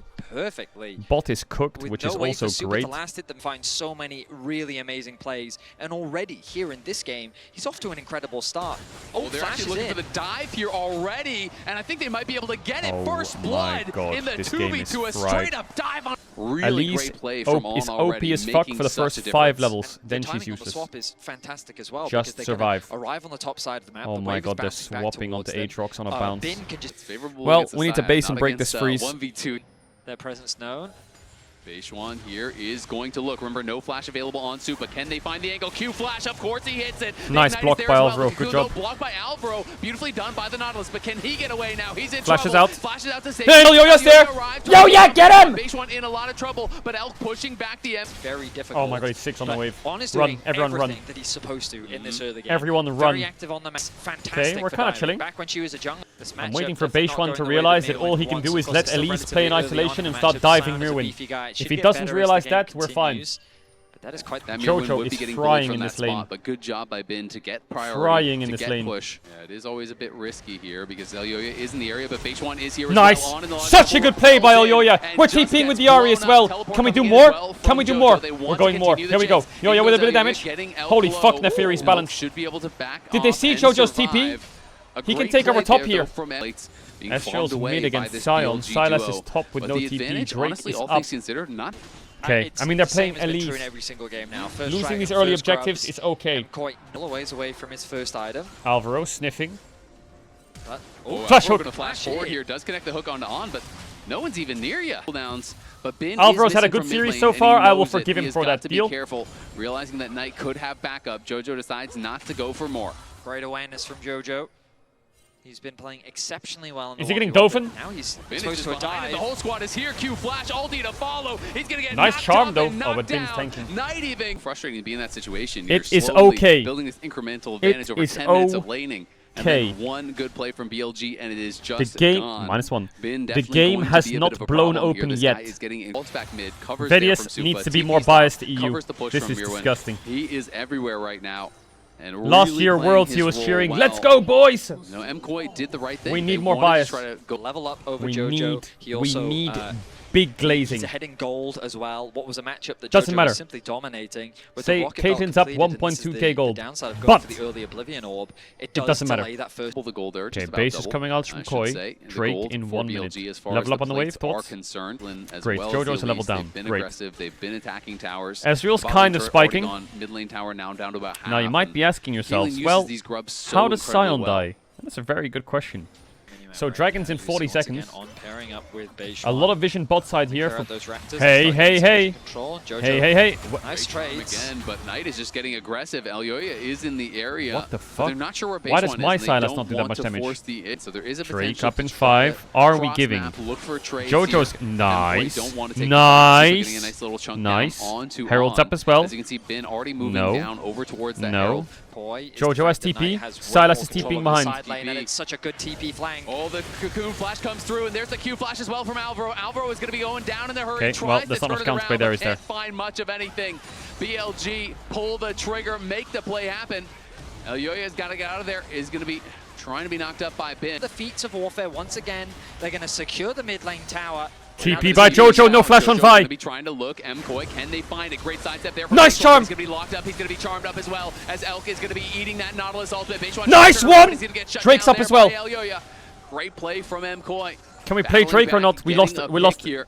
Bot is cooked, which is also great. Lasted them find so many really amazing plays, and already here in this game, he's off to an incredible start. Oh, they're actually looking for the dive here already, and I think they might be able to get it. First blood in the 2v2, a straight up dive on. Really great play from On already. Is OP as fuck for the first 5 levels, then she's useless. The swap is fantastic as well. Just survive. Arrive on the top side of the map. Oh my god, they're swapping onto Aatrox on a bounce. Well, we need to base and break this freeze. 1v2. Their presence known. Beishwan here is going to look. Remember, no flash available on Soup, but can they find the angle? Q flash, of course he hits it. Nice block by Alvaro, good job. Blocked by Alvaro, beautifully done by the Nautilus, but can he get away now? He's in Flashes trouble. out. Flashes out to save. Hey, Yo-Yo's there! Yo-Yo, get him! Beishwan in a lot of trouble, but Elk pushing back the M. Very difficult. Oh my god, he's 6 on the wave. Run, everyone run. That he's supposed to in this early game. Everyone run. Very active on the map. Fantastic. Okay, we're kind of chilling. Back when she was a jungle. I'm waiting for Beishwan to realize that all he can do is let Elise play in isolation and start diving Mirwin. If he doesn't realize that, we're fine. But that is quite Jojo is frying in this lane. But good job by Bin to get priority. Frying in this lane. Push. Yeah, it is always a bit risky here because Elyoya is in the area, but Beishwan is here as nice. well. Nice! Such a good play by Elyoya. We're TPing with the Ahri as well. Can we do more? Can we do more? We're going more. Here we go. Yoya with a bit of damage. Holy fuck, Neferi's balance. Did they see Jojo's TP? He can take over top here. Ezreal's mid against Sion. Sylas is top with no TP. Drake is up. Okay, I mean they're playing Elise. Losing these early objectives is okay. Quite a ways away from his first item. Alvaro sniffing. Flash hook. Gonna flash forward here. Does connect the hook onto On, but no one's even near you. But Alvaro's had a good series so far. I will forgive him for that deal. Be careful, realizing that Knight could have backup. Jojo decides not to go for more. Great awareness from Jojo. He's been playing exceptionally well. Is he getting Dolphin? Now he's supposed to dive. The whole squad is here. Q flash, ulti to follow. He's gonna get nice charm though. Oh, but Bin's tanking. Night even frustrating to be in that situation. It is okay. Building this incremental advantage over 10 minutes of laning. Okay. One good play from BLG and it is just the game gone. -1. The game has not blown open yet. Vedius needs to be more biased to EU. This is disgusting. He is everywhere right now. And last year Worlds he was cheering, let's go boys! No, MKoi did the right thing. We need more bias. To go level up over we Jojo. We need big glazing. He's heading gold as well. What was a matchup that doesn't Jojo matter. was simply dominating. With say Caitlyn's up 1.2k gold. But the early Oblivion Orb, it doesn't matter. That first the gold there, okay, base is coming out from Koi. Drake in 1 minute. Level up on the wave, thoughts? Great, Jojo's a level down. Great. They've been attacking towers. Ezreal's kind of spiking. Mid lane tower now down to about half. Now you might be asking yourselves, well, how does Sion die? That's a very good question. So Dragons in 40 seconds. A lot of vision bot side here. Hey. Hey. Nice trades. Again, but Knight is just getting aggressive. Elyoya is in the area. What the fuck? They're not sure where why does my Sylas not do that much damage? So there is a Drake up in 5. Are we giving? Jojo's nice. Nice. Herald's up as well. As you can see, Bin already moving down over towards that Herald. Jojo has TP. Sylas is TPing behind. And it's such a good TP flank. Oh, the cocoon flash comes through, and there's the Q flash as well from Alvaro. Alvaro is going to be going down in the hurry. Okay, well, that's not enough counterplay there, is there? Can't find much of anything. BLG pull the trigger, make the play happen. Elyoya's got to get out of there. Is going to be trying to be knocked up by Bin. The feats of warfare once again. They're going to secure the mid lane tower. TP by Jojo, no flash on Vi. Be trying to look. MKoi, can they find a great sidestep there? Nice charm. He's going to be locked up. He's going to be charmed up as well. As Elk is going to be eating that Nautilus ultimate. Nice one. Drake's up as well. Great play from MKoi. Can we play Drake or not? We lost here.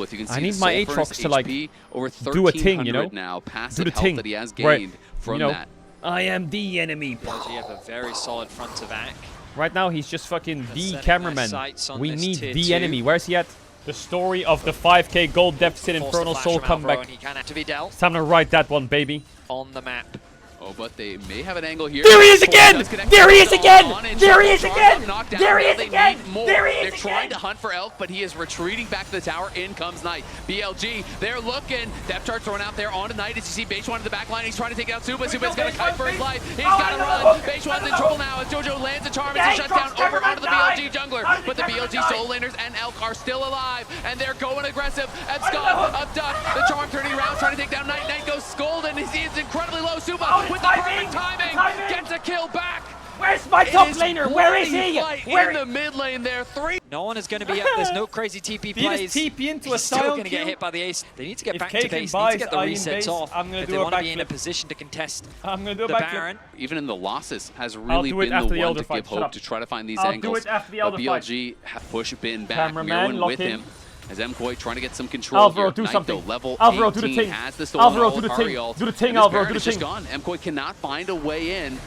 with. You can see I need my Aatrox to like do a thing, you know? Now, do the thing that he has gained from that. I am the enemy. You have a very solid front to back. Right now, he's just fucking the cameraman. We need the enemy. Where's he at? The story of the 5k gold deficit Infernal Soul comeback. It's time to write that one, baby. On the map. Oh, but they may have an angle here. There he is again! There he is again! There he is again! There he is again! There he is again! They're trying to hunt for Elk, but he is retreating back to the tower. In comes Knight. BLG, they're looking. Depth chart thrown out there onto Knight. As you see, Beishwan in the back line. He's trying to take out Suba. Suba's going to kite for his life. He's got to run. Beishwan's in trouble now as Jojo lands a charm. It's a shutdown over onto the BLG jungler. But the BLG soul laners and Elk are still alive, and they're going aggressive. Scott up duck. The charm turning around, trying to take down Knight. Knight goes Scolded. He is incredibly low. Suba with the perfect timing. Gets a kill back. Where's my top laner? Where is he? In the mid lane there. No one is going to be up. There's no crazy TP plays. TP into He's still going to get hit by the ace. They need to get back to base. They need to get the resets off. If they want to be in a position to contest the Baron. Even in the losses, has really been the one to give hope to try to find these angles. But BLG have pushed Bin back. Mirwin with him. As MKoy trying to get some control. Alvaro, do something. Level Alvaro, do the 18 thing. has the Alvaro, do the thing. Do the thing, Alvaro, do the thing. Gone. MKoy cannot find a way in.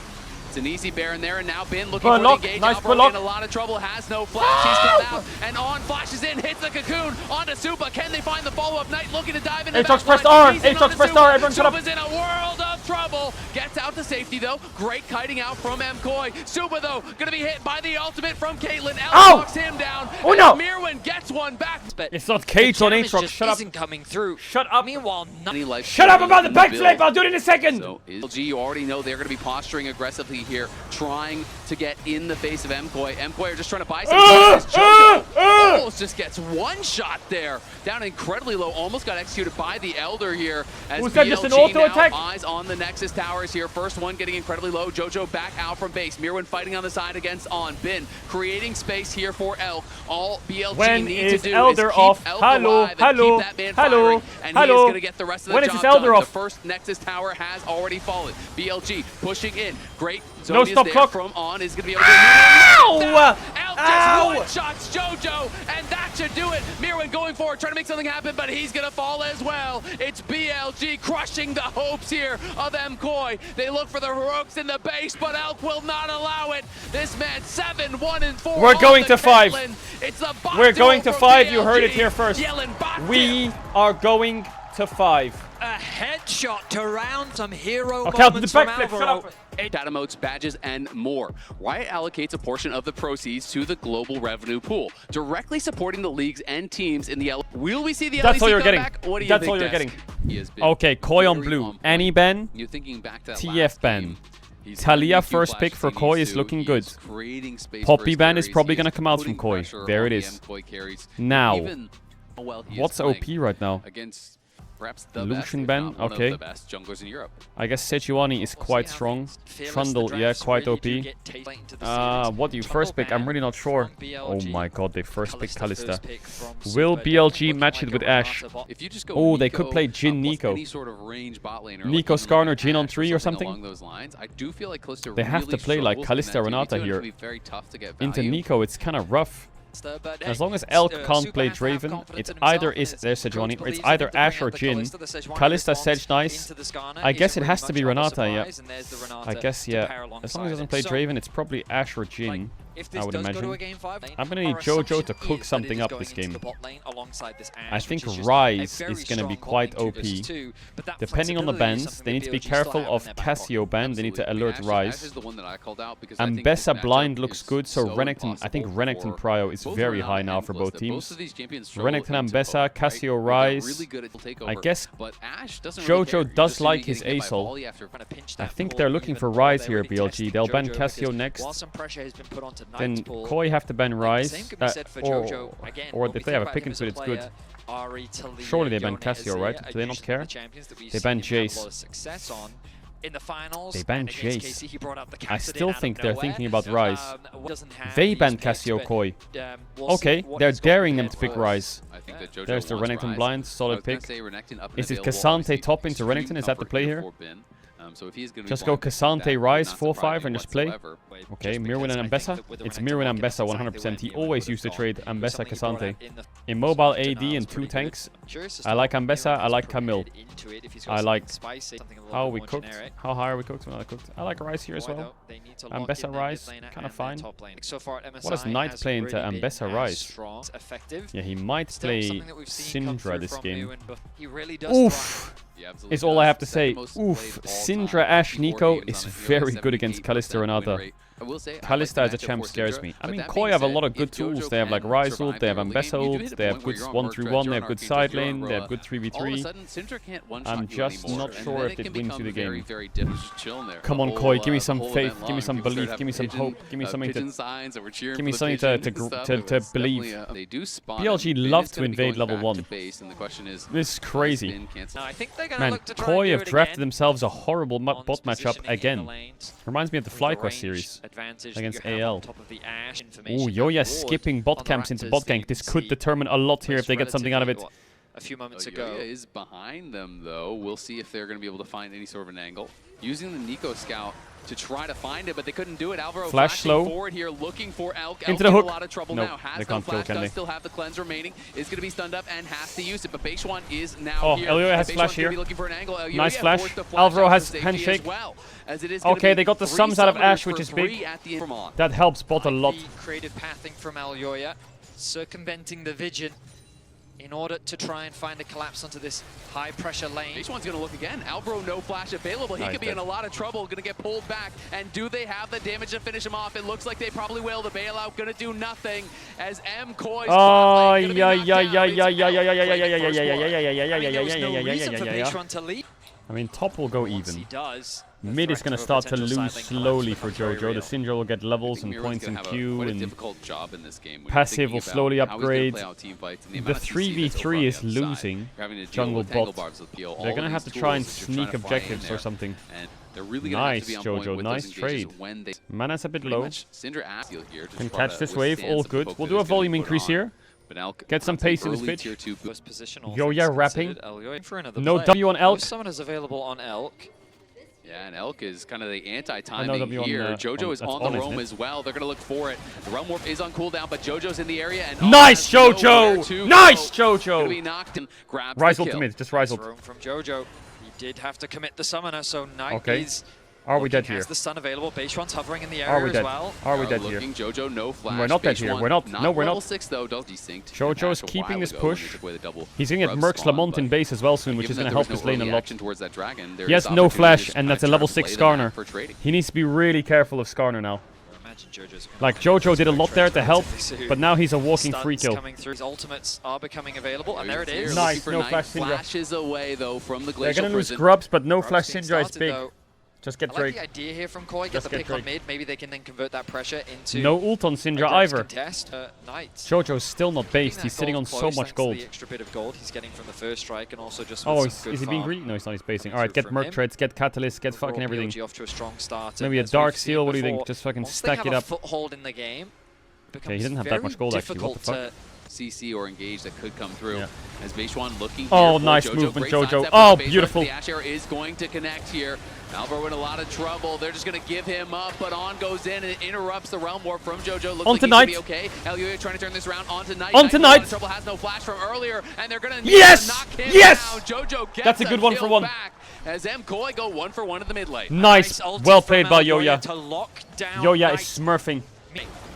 It's an easy Baron there, and now Bin looking for the engage. Nice Alvaro in a lot of trouble, has no flash. He's called out, and On flashes in, hits the cocoon onto Supa. Can they find the follow-up? Knight looking to dive in the Aatrox pressed R. Aatrox pressed R. Everyone shut up. Supa's in a world of trouble. Gets out to safety though. Great kiting out from MKoy. Supa though, gonna be hit by the ultimate from Caitlyn. Knocks him down. Oh no! Mirwin gets one back. It's not Cage on Aatrox. Shut up. Isn't coming through. Shut up. Meanwhile, shut up about the backflip. I'll do it in a second. So LG, you already know they're gonna be posturing aggressively here, trying to get in the face of MKoy. MKoy are just trying to buy some time. Jojo almost just gets one shot there. Down incredibly low. Almost got executed by the Elder here. As was that just an auto attack? Eyes on the Nexus towers here. First one getting incredibly low. Jojo back out from base. Mirwin fighting on the side against On. Bin creating space here for Elk. All BLG need to do Elder is keep off? Elk Hello, alive and keep that man firing. And he is going to get the rest of the when job is this Elder done. off? The first Nexus tower has already fallen. BLG pushing in. Great. No stop clock. From On is going to be able to Elk Ow! just one-shots Jojo, and that should do it. Mirwin going forward, trying to make something happen, but he's going to fall as well. It's BLG crushing the hopes here of MKoy. They look for the heroics in the base, but Elk will not allow it. This man 7-1-4. We're going to 5. It's the We're going to 5. You heard it here first. We are going to 5. A headshot to round some hero okay, moments from Alvaro. Data modes, badges, and more. Riot allocates a portion of the proceeds to the global revenue pool, directly supporting the leagues and teams in the L. Will we see the That's LEC all you're getting. back? What do you That's think, all you're Desk? getting. Okay, Koi on blue. Annie Ben. You're thinking back to that TF Ben. He's Talia first pick for Koi is looking good. Poppy ban is probably going to come out from Koi. There it is. Now, what's OP right now? Against perhaps the Lucian best, ban, if not okay. one of the best junglers in Europe. I guess Sejuani is quite strong. Trundle, yeah, quite OP. What do you first pick? I'm really not sure. Oh my god, they first pick Kalista. Will BLG match it with Ashe? Oh, they could play Jhin Nico. Nico Skarner, Jhin on 3 or something? They have to play like Kalista Renata here. Into Nico, it's kind of rough. As long as Elk can't play Draven, it's either there's Sejuani, or it's either Ashe or Jhin. Kalista, Sedge, nice. I guess it has to be Renata, yeah. I guess, yeah. As long as it doesn't play Draven, it's probably Ashe or Jhin, I would imagine. I'm gonna need Jojo to cook something up this game. I think Ryze is gonna be quite OP. Depending on the bans, they need to be careful of Cassio ban, they need to alert Ryze. Ambessa blind looks good, so Renekton, I think Renekton prio is very high now for both teams. Renekton, Ambessa, Cassio, Ryze. I guess Jojo does like his Aesol. I think they're looking for Ryze here, BLG. They'll ban Cassio next. Then Koi have to ban Ryze, or if they have a pick and split, it's good. Surely they ban Cassio, right? Do they not care? They ban Jace. They ban Jace. I still think they're thinking about Ryze. They banned Cassio Koi. Okay, they're daring them to pick Ryze. There's the Renekton blind, solid pick. Is it Cassante top into Renekton? Is that the play here? So if he's gonna just go Cassante, Rise, 4-5 and just play. Okay, Mirwin and Ambessa. It's Mirwin and Ambessa 100%. He always used to trade Ambessa, Cassante. Immobile AD and 2 tanks. I like Ambessa, I like Camille. I like how we cooked. How high are we cooked? I like Rise here as well. Ambessa Rise, kind of fine. What does Knight play into Ambessa Rise? Yeah, he might play Syndra this game. Oof! Is all I have to say. Oof. Syndra, Ashe, Nico is very good against Kalista and Ada. Kalista as a champ scares me. I mean, Koi have a lot of good tools. They have like Rise ult, they have Ambessa ult, they have good 1-3-1, they have good side lane, they have good 3v3. I'm just not sure if it wins you the game. Come on, Koi, give me some faith, give me some belief, give me some hope, give me something to believe. BLG love to invade level 1. This is crazy. Man, Koi have drafted themselves a horrible bot matchup again. Reminds me of the FlyQuest series against AL. Ooh, Yoya skipping bot camps into bot gank. This could determine a lot here if they get something out of it. A few moments ago. Yoya is behind them, though. We'll see if they're going to be able to find any sort of an angle. Using the Nico Scout to try to find it, but they couldn't do it. Alvaro flash slow forward here, looking for Elk. Into the hook. A lot of trouble nope, now. Has they can't flash, kill, can they? Still have the cleanse remaining. Is going to be stunned up and has to use it. But Beishwan is now here. Elioya has flash here. Looking for an angle. Nice flash. Alvaro has handshake. Well, as it is okay, they got the sums out of Ashe, which is big. That helps bot a lot. Creative pathing from Elioya, circumventing the Vision in order to try and find a collapse onto this high-pressure lane. Beishwan's going to look again. Alvaro, no flash available. He could be in a lot of trouble. Going to get pulled back. And do they have the damage to finish him off? It looks like they probably will. The bailout going to do nothing as MKoi's I mean, top will go even. Mid is going to start to lose slowly for Jojo. The Syndra will get levels and points in Q, and passive will slowly upgrade. The 3v3 is losing jungle bot. They're going to have to try and sneak objectives or something. Nice, Jojo. Nice trade. Mana's a bit low. Can catch this wave. All good. We'll do a volume increase here. Get some pace in this pitch. Yoya wrapping. No W on Elk. Summoners available on Elk. Yeah, and Elk is kind of the anti-timing here. Jojo is on the roam as well. They're going to look for it. The Realm Warp is on cooldown, but Jojo's in the area. And nice, Jojo! Nice, Jojo! Rise ult to mid. Just rise ult. From Jojo. He did have to commit the summoner, so Knight is... Are we dead here? The stun available. Beishwan's hovering in the area as well. Are we dead here? Jojo, no flash. We're not dead here. We're not. No, we're not. 6, though. Desynced. Jojo's keeping this push. He's going to get Merc's Lamont in base as well soon, which is going to help his lane a lot. He has no flash, and that's a level 6 Skarner. He needs to be really careful of Skarner now. Like, Jojo did a lot there to help, but now he's a walking free kill. His ultimates are becoming available, and there it is. Nice, no flash Syndra. Flashes away, though, from the They're going to lose Grubs, but no flash Syndra is big. Just get Drake. I like the idea here from Koi. Get the pick on mid. Maybe they can then convert that pressure into... No ult on Syndra either. Jojo's still not based. He's sitting on so much gold. The extra bit of gold he's getting from the first strike, and also just is he being greedy? No, he's not. He's basing. All right, get Merc Treads, get Catalyst, get fucking everything. Off to a strong start. Maybe a Dark Seal. What do you think? Just fucking stack it up. Foothold in the game. Okay, he doesn't have that much gold actually. What the fuck? CC or engage that could come through. As Beishwan looking here nice Jojo. Movement, Jojo. Oh, beautiful. The Ashe Arrow is going to connect here. Alvaro in a lot of trouble. They're just going to give him up, but On goes in and it interrupts the Realm Warp from Jojo. Looks onto like Knight. Okay. Elioya trying to turn this around onto Knight. Onto Knight. Trouble has no flash from earlier, and they're going to knock him yes! down. Jojo gets that's a good one for one. Back as MKoi go 1 for 1 at the mid lane. Nice. Well played by Yoya. Yoya is smurfing.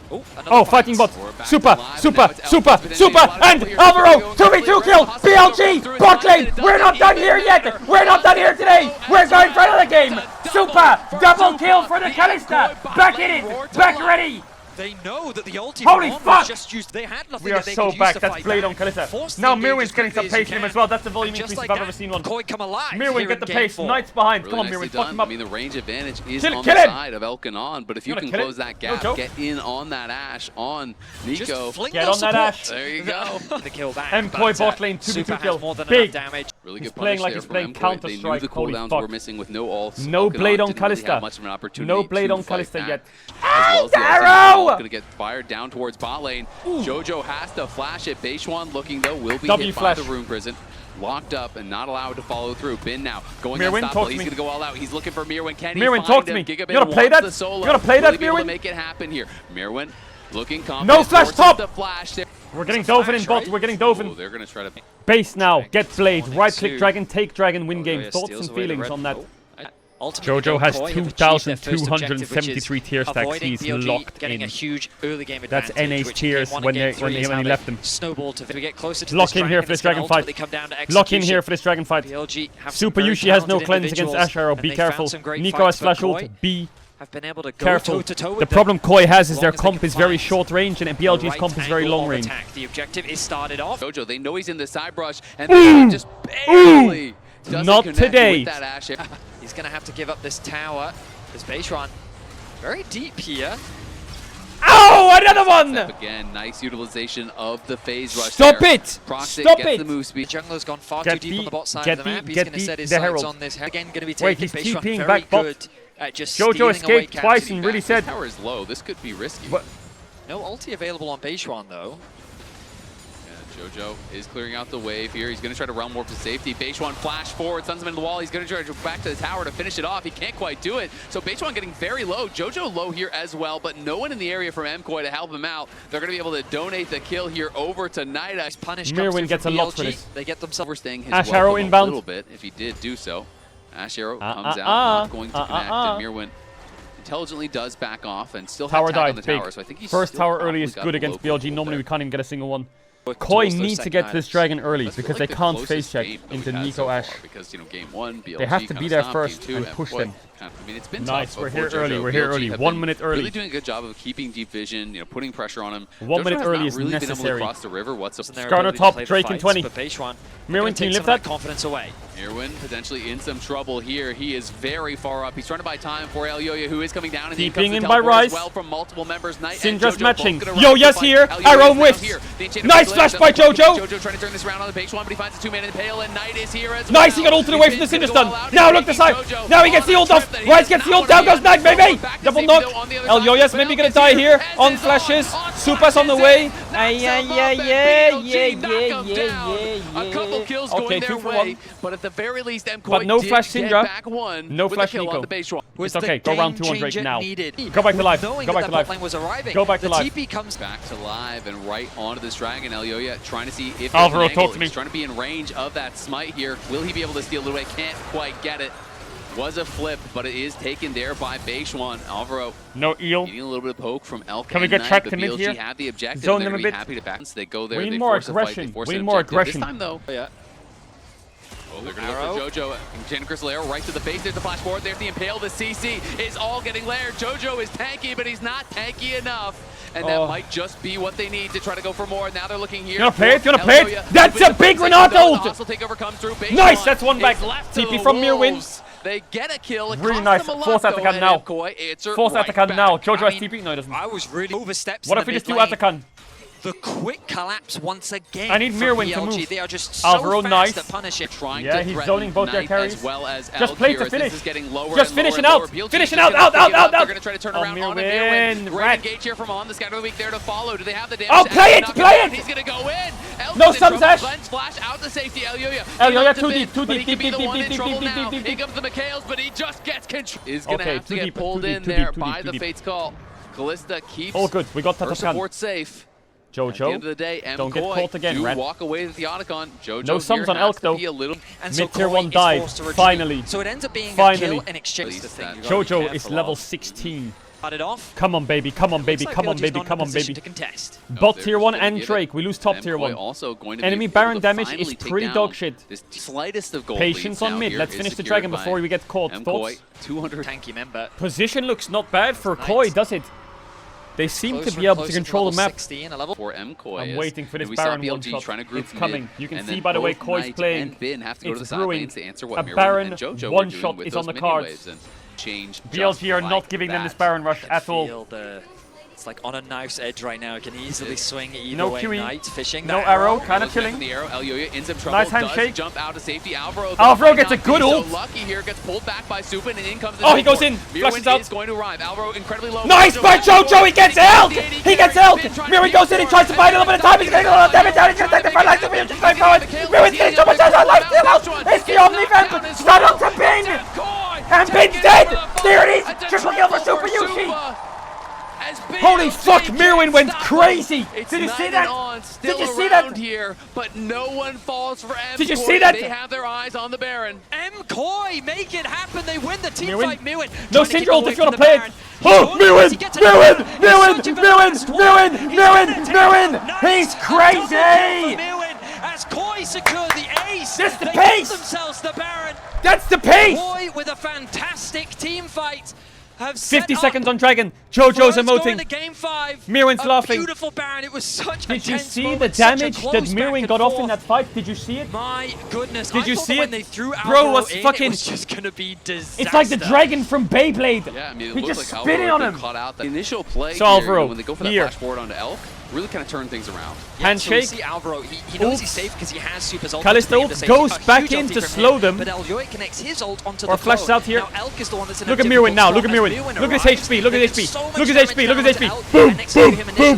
Oh, fighting bot. Super, and Alvaro, 2v2 kill, BLG, bot lane. We're not done here yet. We're not done here today. We're going for another game. Super, double kill for the Kalista. Back in it, back ready. They know that the ulti holy fuck! Just used, they had nothing we are so back. That's Blade on Kalista. Now Mirwin's getting some pace in him as well. That's the volume increase if I've ever seen one. Mirwin, get the pace. Knight's behind. Come on, Mirwin, fuck him up. I mean, the range advantage is on the side of Elk and On, but if you can close that gap, get in on that Ashe, on Nico. Get on that Ashe. There you go. The kill back. MKoi bot lane, 2v2 kill. Big. Really good playing like he's playing Counter-Strike. The cooldowns were missing with no ults. No Blade on Kalista. No Blade on Kalista yet. And Arrow! Gonna get fired down towards bot lane. Jojo has to flash it. Beishwan looking though will be hit by the Rune Prison. locked up and not allowed to follow through. Bin now going Mirwin, unstoppable. He's going to go all out. He's looking for Mirwin. Can he Mirwin, find talk to him? me. Gigabit You gotta play that? You gotta play that, Will he be able to Mirwin? make it happen here? Mirwin looking confident. No flash top! The flash there. We're getting Dovin in bot. right? We're getting Dovin. Oh, they're going to try to... Base now. Get Blade. One and Right-click two. Dragon. Take Dragon. Win game. Yeah, Thoughts steals and away the feelings red. on that? Ultimately, Jojo has Koi have achieved their first objective, which is 2,273 tier stacks. avoiding He's BLG locked getting in. a huge early game That's advantage, NA's which tiers game one when and game they- three when is he how left they them. snowball to we get closer to Lock this in dragon, here for it's this gonna dragon fight. ultimately come down to Lock in execution. here for this dragon fight. BLG have some Super very Yushi has no talented cleanse against individuals, Ash Arrow. and Be they found careful. some great Nico fights, has flash but ult. Koi Be have been able to go careful. toe-to-toe with The them. problem Koi has is As their long as they comp can is very find short range and BLG's the right comp is very angle long of range. attack. The objective is started off. Jojo, they know he's in the side brush, and they just barely doesn't Not connect today. with that Ash Arrow. He's going to have to give up this tower. This base run very deep here. Oh, another one! Again, nice utilization of the phase rush. Stop there. it! Proxy Stop gets it! the move The speed. jungler's gone far Get too deep the- on the bot side get of the the- map. He's get going to the- set his the sights herald. on this. Again, going to be Wait, taking he's base run TPing very back bot. good at just Jojo stealing away escaped twice caps. and really His said... tower is low. This could be risky. What? No ulti available on Beishuan though. Yeah, Jojo is clearing out the wave here. He's going to try to run more for safety. Beishuan flash forward, sends him into the wall. He's going to try to go back to the tower to finish it off. He can't quite do it. So Beishuan getting very low. Jojo low here as well, but no one in the area from MKoi to help him out. They're going to be able to donate the kill here over to Nida. Punish Mirwin gets a lot for this. They get themselves Overstaying his Ash Arrow welcome inbound. a little bit if he did do so. Ash Arrow comes out, not going to connect, and Mirwin intelligently does back off and still Tower has tag on died, the tower. big. So I think he's First still tower early probably is got good the against local BLG. goal Normally there. we can't even get a single one. towards Koi those needs to second get this items. dragon early This because was they like the can't closest face check game that into we've had Nico so Ash. far, because game one, BLG They have to kinda be there stomped, first game two, and push MKoi them. I mean, it's been Nice, tough we're before here early, Jojo. we're here BLG early. have 1 been minute early. Really doing a good job of keeping deep vision, putting pressure on him. 1 minute Jojo has early not is really been able necessary. to cross the river whatsoever. Their Skarner ability to top, play the Drake in fights, 20. but Beishuan Mirwin, gonna can you take lift some of that? confidence away. Mirwin potentially in some trouble here. He is very far up. He's trying to buy time for Elyoya, who is coming down. And Keeping in in by Rise. as well from multiple members. Knight Sin and just Jojo matching. both gonna Yo, run yes to fight. here. Elyoya Arrow is now whiffs. here. The enchanted Nice blade flash doesn't by quite get Jojo. Jojo trying to turn this around on the Beishuan, but he finds a two-man impale, and Knight is here as Nice, he well. got ulted away from the He's Cinder gonna go Stun. all out. Now He's look the taking side. Jojo Now he on gets the a ult trip off. that he Rise does gets the not ult. Down wanna goes be Knight, on. baby. Back to Double safety, knock. though, on the other side. Elyoya's maybe gonna die here. On flashes. Supas on the way. A couple kills going their 2 for way, 1. but at the very least, MKoi But no did flash get Syndra. back one No with flash a kill Nico. on the base run. It's okay. Go round 2 on Drake now. Go back to live. Knowing Go back that to the live. bot lane was arriving. Go back to the live. TP comes Back to live and right onto this dragon. Elyoya trying to see if Alvaro, there's an angle. talk to me. He's trying to be in range of that smite here. Will he be able to steal it away? Can't quite get it. Was a flip, but it is taken there by Beishuan. Alvaro No eel. needing a little bit of poke from Elk. Can we and get Knight, tracked but to mid BLG here? have the objective. Zone and they're them a gonna be bit. happy to back. They go there. We need They more force a fight, aggression. they force We an need more objective. This aggression. time though, yeah. oh, they're going to go for Jojo. Enchanted Crystal Arrow right to the base. There's the flash forward. There's the Impale. The CC is all getting layered. Jojo is tanky, but he's not tanky enough. And that might just be what they need to try to go for more. Now they're looking here. You gonna play it? You gonna play it? That's a big Renato ult! Nice, that's one back. TP from Mirwin. They get a kill. It Really costs nice. them a Force lot, Atakan though, now. and MKoi answer Force right Atakan back. now. Jojo I has mean, TP? No, he doesn't. I was really oversteps. What in if we the just do mid lane. Atakan? The quick collapse once again. I need from Mirwin to BLG. move. They are just so Alvaro, fast nice. at punishing. Trying Yeah, to he's threaten zoning both their Knight carries. as well as Just play to Elk here, as finish. This is getting lower Just and finishing lower out. and lower. Finishing BLG out, is gonna out, pick it up. out. They're going to try to turn Oh, around on a Mirwin, Mirwin. Great rat. engage here from on. The Sky of the Week there to follow. Do they have the damage? Oh, play it, Knock play down. it. He's going to go in. Elk No is in subs, trouble. Ash. Cleanse flash out to safety. Elyoya. Elyoya, He too left a deep, bit, too but deep, he could be deep, the one deep, in deep, trouble deep, now. deep, deep, Here deep. comes the Mikhails, but he just gets control. Is going to Okay, have to too get deep, pulled too in deep, there too by deep, the too deep. Fate's call. Callista keeps All good. We got her Tatakan. support safe. At the end of Jojo. the day, Don't get MKoi caught again, do Red. walk away with the Otacon. Jojo No sums here on Elk, has to though. be a little And so Mid-tier Koi 1 is died. forced to retreat. Finally. So it ends up being a Finally. kill in exchange. At The least thing that- you gotta be Jojo is careful level of. 16. Started off. Come on, baby. Come on, baby. Looks like Come on, BLG's baby. not in Come a on, position baby. to contest. Bot they're tier just 1 gonna and give it. Drake. We lose top tier MKoi 1. also going to Enemy be Baron able to damage finally is take pretty down dog shit. This slightest of gold Patience leads on now mid. here Let's is finish the secured dragon by before we get caught. MKoi, Thoughts? 200. Tanky member. Position looks not bad for Nice. Koi, does it? They seem to Closer be and able to closer control the level map. 16, a level. For MKoi. I'm is. waiting for this And we saw Baron BLG one shot. trying to group It's mid, coming. You can and see then by the way both Koi's Knight playing. and Bin have to go to the It's side brewing. lanes to answer what A Mirwin Baron and Jojo one were doing shot with is those on the minion cards. waves and change BLG just are like not giving them this that. Baron rush at all. Feel the It's like on a knife's edge right now. It can easily swing either way. QE. Knight fishing. No arrow, kind of chilling. The arrow. Elyoya ends up trouble. Nice handshake. Does jump out of safety. Alvaro gets a good ult. So lucky here, gets pulled back by Supa, and in comes the he goes in. Flashes out. is going to arrive. Alvaro incredibly low. Nice by Jojo. He gets ult. He gets ult. Mirren goes in. He tries to buy a little bit of time. He's getting a little damage down. He's going to take the front line. Mirren just going forward. Mirren's getting so much life steal out. It's the Omni Vamp. Start up to Bin. And Bin's dead. There it is. Triple kill for Super Yushi. Holy fuck, Mirren went crazy! Did you see that? Did you see that? Here, but no one falls for M. Did you see that? They have their eyes on the Baron. MCoy make it happen. They win the team fight. Mirren. No Syndra ult if you want to play it. Oh, Mirren! He's crazy! As Koi secured the ace. That's the pace! Themselves the Baron. That's the pace! Koi with a fantastic team fight. 50 seconds on Dragon. Jojo's emoting. Game 5. Mirren's laughing. Beautiful Baron. It was such a Did you see the damage that Mirren got off in that fight? Did you see it? My goodness. Did you see it? They threw Bro was fucking. It was just gonna be disaster. It's like the dragon from Beyblade. Yeah, I mean, he just like spinning on him. Caught out the initial play. So Alvaro, when they go for that flash forward onto Elk, really kind of turn things around. Handshake. So see Alvaro, he knows he's safe because he has Super's ult. Callisto goes back in to slow them. But Elyoya connects his ult onto or the flashes out here. Now Elk is the one that's in look at Mirren now. Look at Mirren. Look at his HP. Look at his HP. Look at his HP. Look at his HP. Boom, boom,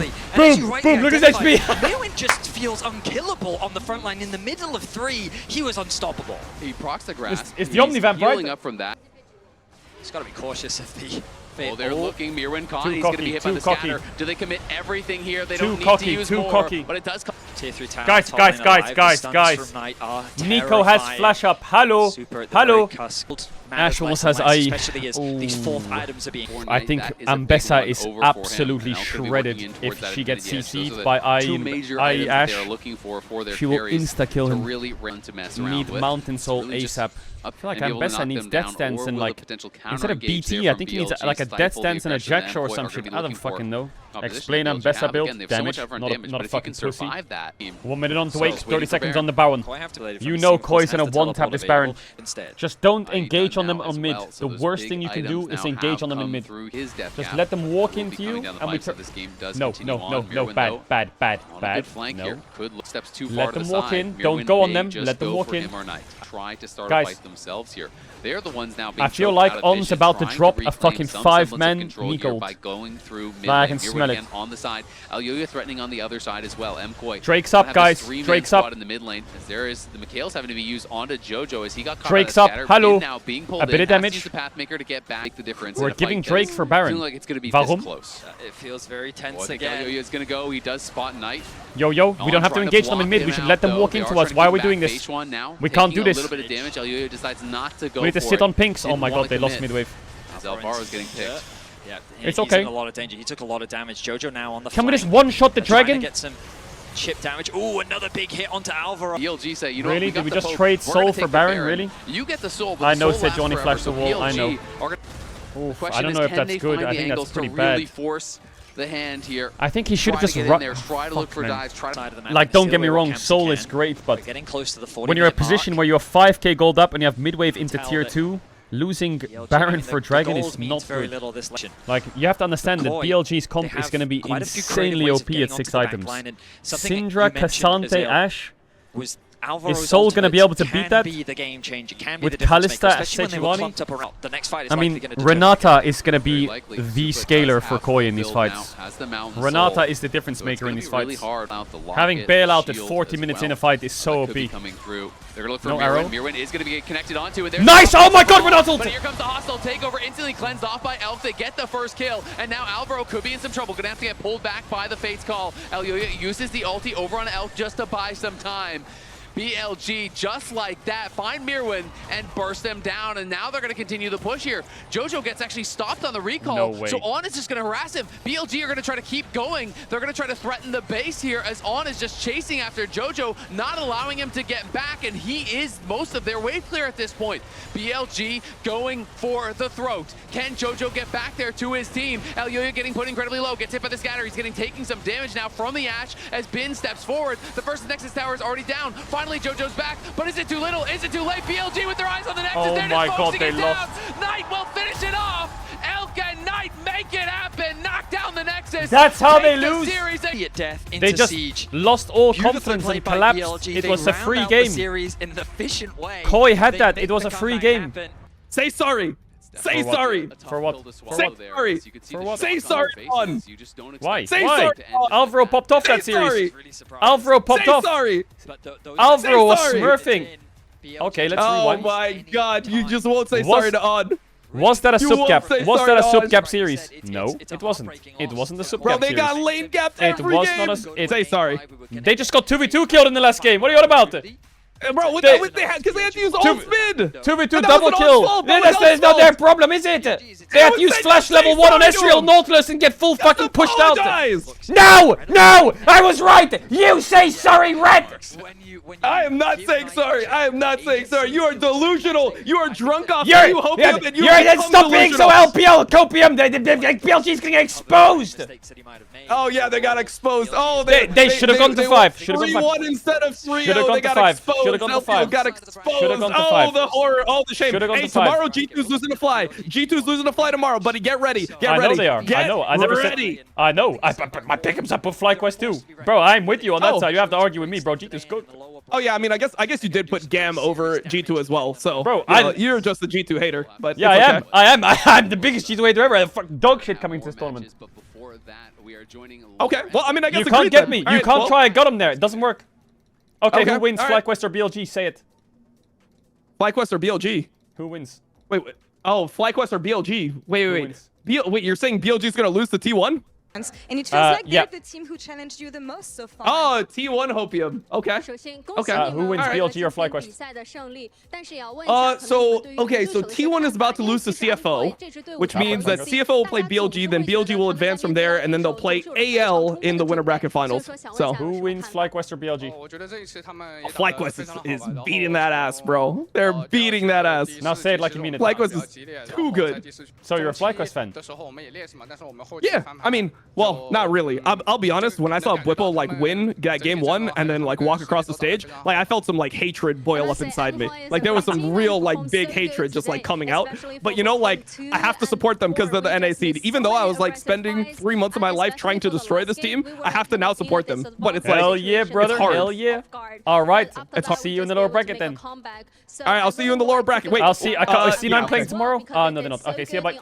boom. Look at his HP. Mirren just feels unkillable on the front line. In the middle of 3, he was unstoppable. He procs the grass. It's the Omni Vamp, right? Up from that. He's got to be cautious of the. Oh, they're looking. Mirren caught. He's going to be hit by the scatter. Do they commit everything here? They don't need to use more. But it does. Tier 3 tower. Guys. Nico has flash up. Hello. Hello. Ash almost has IE. Especially as these 4th items are being. I think Ambessa is absolutely shredded if she gets CC'd by IE Ash. She will insta-kill him. Need Mountain Soul ASAP. I feel like Ambessa needs Death Stance and like, instead of BT, I think he needs like a Death Stance and a Jack Show or some shit. I don't fucking know. Explain Ambessa build, damage, not a fucking pussy. 1 minute on to wake, 30 seconds on the Baron. You know Koi's gonna one-tap this Baron. Just don't engage on them on mid. The worst thing you can do is engage on them in mid. Just let them walk into you and we turn. No, bad. No. Let them walk in, don't go on them, let them walk in. Guys, themselves here. They're the ones now being I feel like On's about to drop a fucking 5-man Nico. By going through mid I can smell it. On the side. Elyoya threatening on the other side as well. MCoy. Drake's up, guys. Drake's up. In the mid lane. As there is the Mikhail's having to be used onto Jojo as he got caught. Drake's up. Hello. Now being pulled a bit of damage. The Pathmaker to get back the difference. We're giving Drake for Baron. Feeling like it's going to be this close. It feels very tense again. Elyoya is going to go. He does spot Knight. Yo, we don't have to engage them in mid. We should let them walk into us. Why are we doing this? We can't do this. A little bit of damage. Elyoya decides not to go. We need to sit on pinks. Oh my god, they lost midwave. Alvaro's getting picked. Yeah, it's okay. He's in a lot of danger. He took a lot of damage. Jojo now on the Can we just one-shot the dragon? Get some chip damage. Ooh, another big hit onto Alvaro. ELG say, you know, really? Did we just trade soul for Baron? Really? You get the soul, but I know Sid Johnny flashed the wall. I know. Oof, I don't know if that's good. I think that's pretty bad. The hand here. I think he should have just run. Try to look for dives. Like, don't get me wrong, soul is great, but getting close to the 40 when you're in a position where you're 5k gold up and you have midwave into tier 2, losing Baron for Dragon is not good. Like, you have to understand that BLG's comp is going to be insanely OP at 6 items. Syndra, Cassante, Ash. Is Soul going to be able to beat that? With Kalista as Sejuani? I mean, Renata is going to be the scaler for Koi in these fights. Renata is the difference maker in these fights. Having bailout at 40 minutes in a fight is so OP. No arrow. Mirren is going to be connected onto it. Nice! Oh my god, Renata! But here comes the hostile takeover, instantly cleansed off by Elf. They get the first kill, and now Alvaro could be in some trouble. Going to have to get pulled back by the Fate's Call. Elyoya uses the ulti over on Elf just to buy some time. BLG, just like that, find Mirren and burst them down, and now they're going to continue the push here. Jojo gets actually stopped on the recall, no way. So On is just going to harass him. BLG are going to try to keep going. They're going to try to threaten the base here as On is just chasing after Jojo, not allowing him to get back, and he is most of their wave clear at this point. BLG going for the throat. Can Jojo get back there to his team? Elyoya getting put incredibly low, gets hit by the scatter. He's taking some damage now from the Ash as Bin steps forward. The first Nexus tower is already down. Finally, Jojo's back, but is it too little? Is it too late? BLG with their eyes on the Nexus. Oh my god, they lost. Knight will finish it off. Elk and Knight make it happen. Knock down the Nexus. That's how they lose. They just lost all confidence and collapsed. It was a free game. Koi had that. It was a free game. Say sorry. Say sorry. For what? Say sorry. For what? Say sorry on. Why? Say Why? sorry on. Alvaro popped off that series. Alvaro popped Say off. sorry. Alvaro was sorry. smurfing. Okay, let's rewind. Oh my god, you just won't say sorry to Odd. Was that a You sub won't gap? say Was sorry that a to sub Odd. gap series? No, it wasn't. It wasn't a sub Bro, gap they series. got lane gapped every was game. not a. Say sorry. They just got 2v2 killed in the last game. What are you on about? Bro, what They- they had because they had to use ult mid. 2v2 double kill. That's not their problem, is it? They had to use Say flash level 1 on sorry to Ezreal him. Nautilus and get full fucking pushed out. Apologize. No! No! I was right! You say sorry, Red! I am not saying sorry. I am not saying sorry. You are delusional. You are drunk off You're, you hopium and you then stop being so LPL, Copium! The PLG's getting exposed! Oh yeah, they got exposed. Oh, They should have gone to 5. Should have gone 3-1 instead of 3-0. Should have gone They to got 5. exposed. Should have gone to LPL 5. got exposed. Should have gone to Oh, 5. the horror. Oh, the shame. Should have gone Hey, to 5. tomorrow G2's losing a fly. G2's losing a fly tomorrow, buddy. Get ready. Get I ready. know they are. Get I know. I never ready. said. I know. My pickums up with FlyQuest too. Bro, I'm with you on that Oh. side. You have to argue with me, bro. G2's good. Oh yeah, I mean, I guess you did put Gam over G2 as well. So, Bro, you're just a G2 hater. But Yeah, it's okay. I am. I'm the biggest G2 hater ever. I have fucking dog shit coming to this tournament. Okay. Well, I mean, I guess You agreed can't get then. me. All You right, can't well, try. I got him there. It doesn't work. Okay, Okay, who wins? all right. FlyQuest or BLG? Say it. FlyQuest or BLG? Who wins? Wait. Oh, FlyQuest or BLG? Wait. wins? Wait, you're saying BLG's gonna lose to T1? And it feels like yeah. they're the team who challenged you the most so far. Oh, T1 Hopium. Okay. Who wins, BLG or FlyQuest? So T1 is about to lose to CFO, which means that CFO will play BLG, then BLG will advance from there, and then they'll play AL in the winner bracket finals. So Who wins, FlyQuest or BLG? FlyQuest is beating that ass, bro. They're beating that ass. Now say it like you mean it. FlyQuest is too good. So you're a FlyQuest fan? Yeah, I mean, well, not really. I'll be honest. When I saw Whipple like win that game 1 and then like walk across the stage, like I felt some like hatred boil up inside me. Like there was some real like big hatred just like coming out. But you know, like I have to support them because they're the NA seed. Even though I was like spending 3 months of my life trying to destroy this team, I have to now support them. But it's like, Hell yeah, brother. hard. Hell yeah. All right. See you in the lower bracket then. all right, I'll see you in the lower bracket. Wait, I'll see. I see yeah, C9 playing okay. tomorrow. No, they're not. Okay, see you. Bye.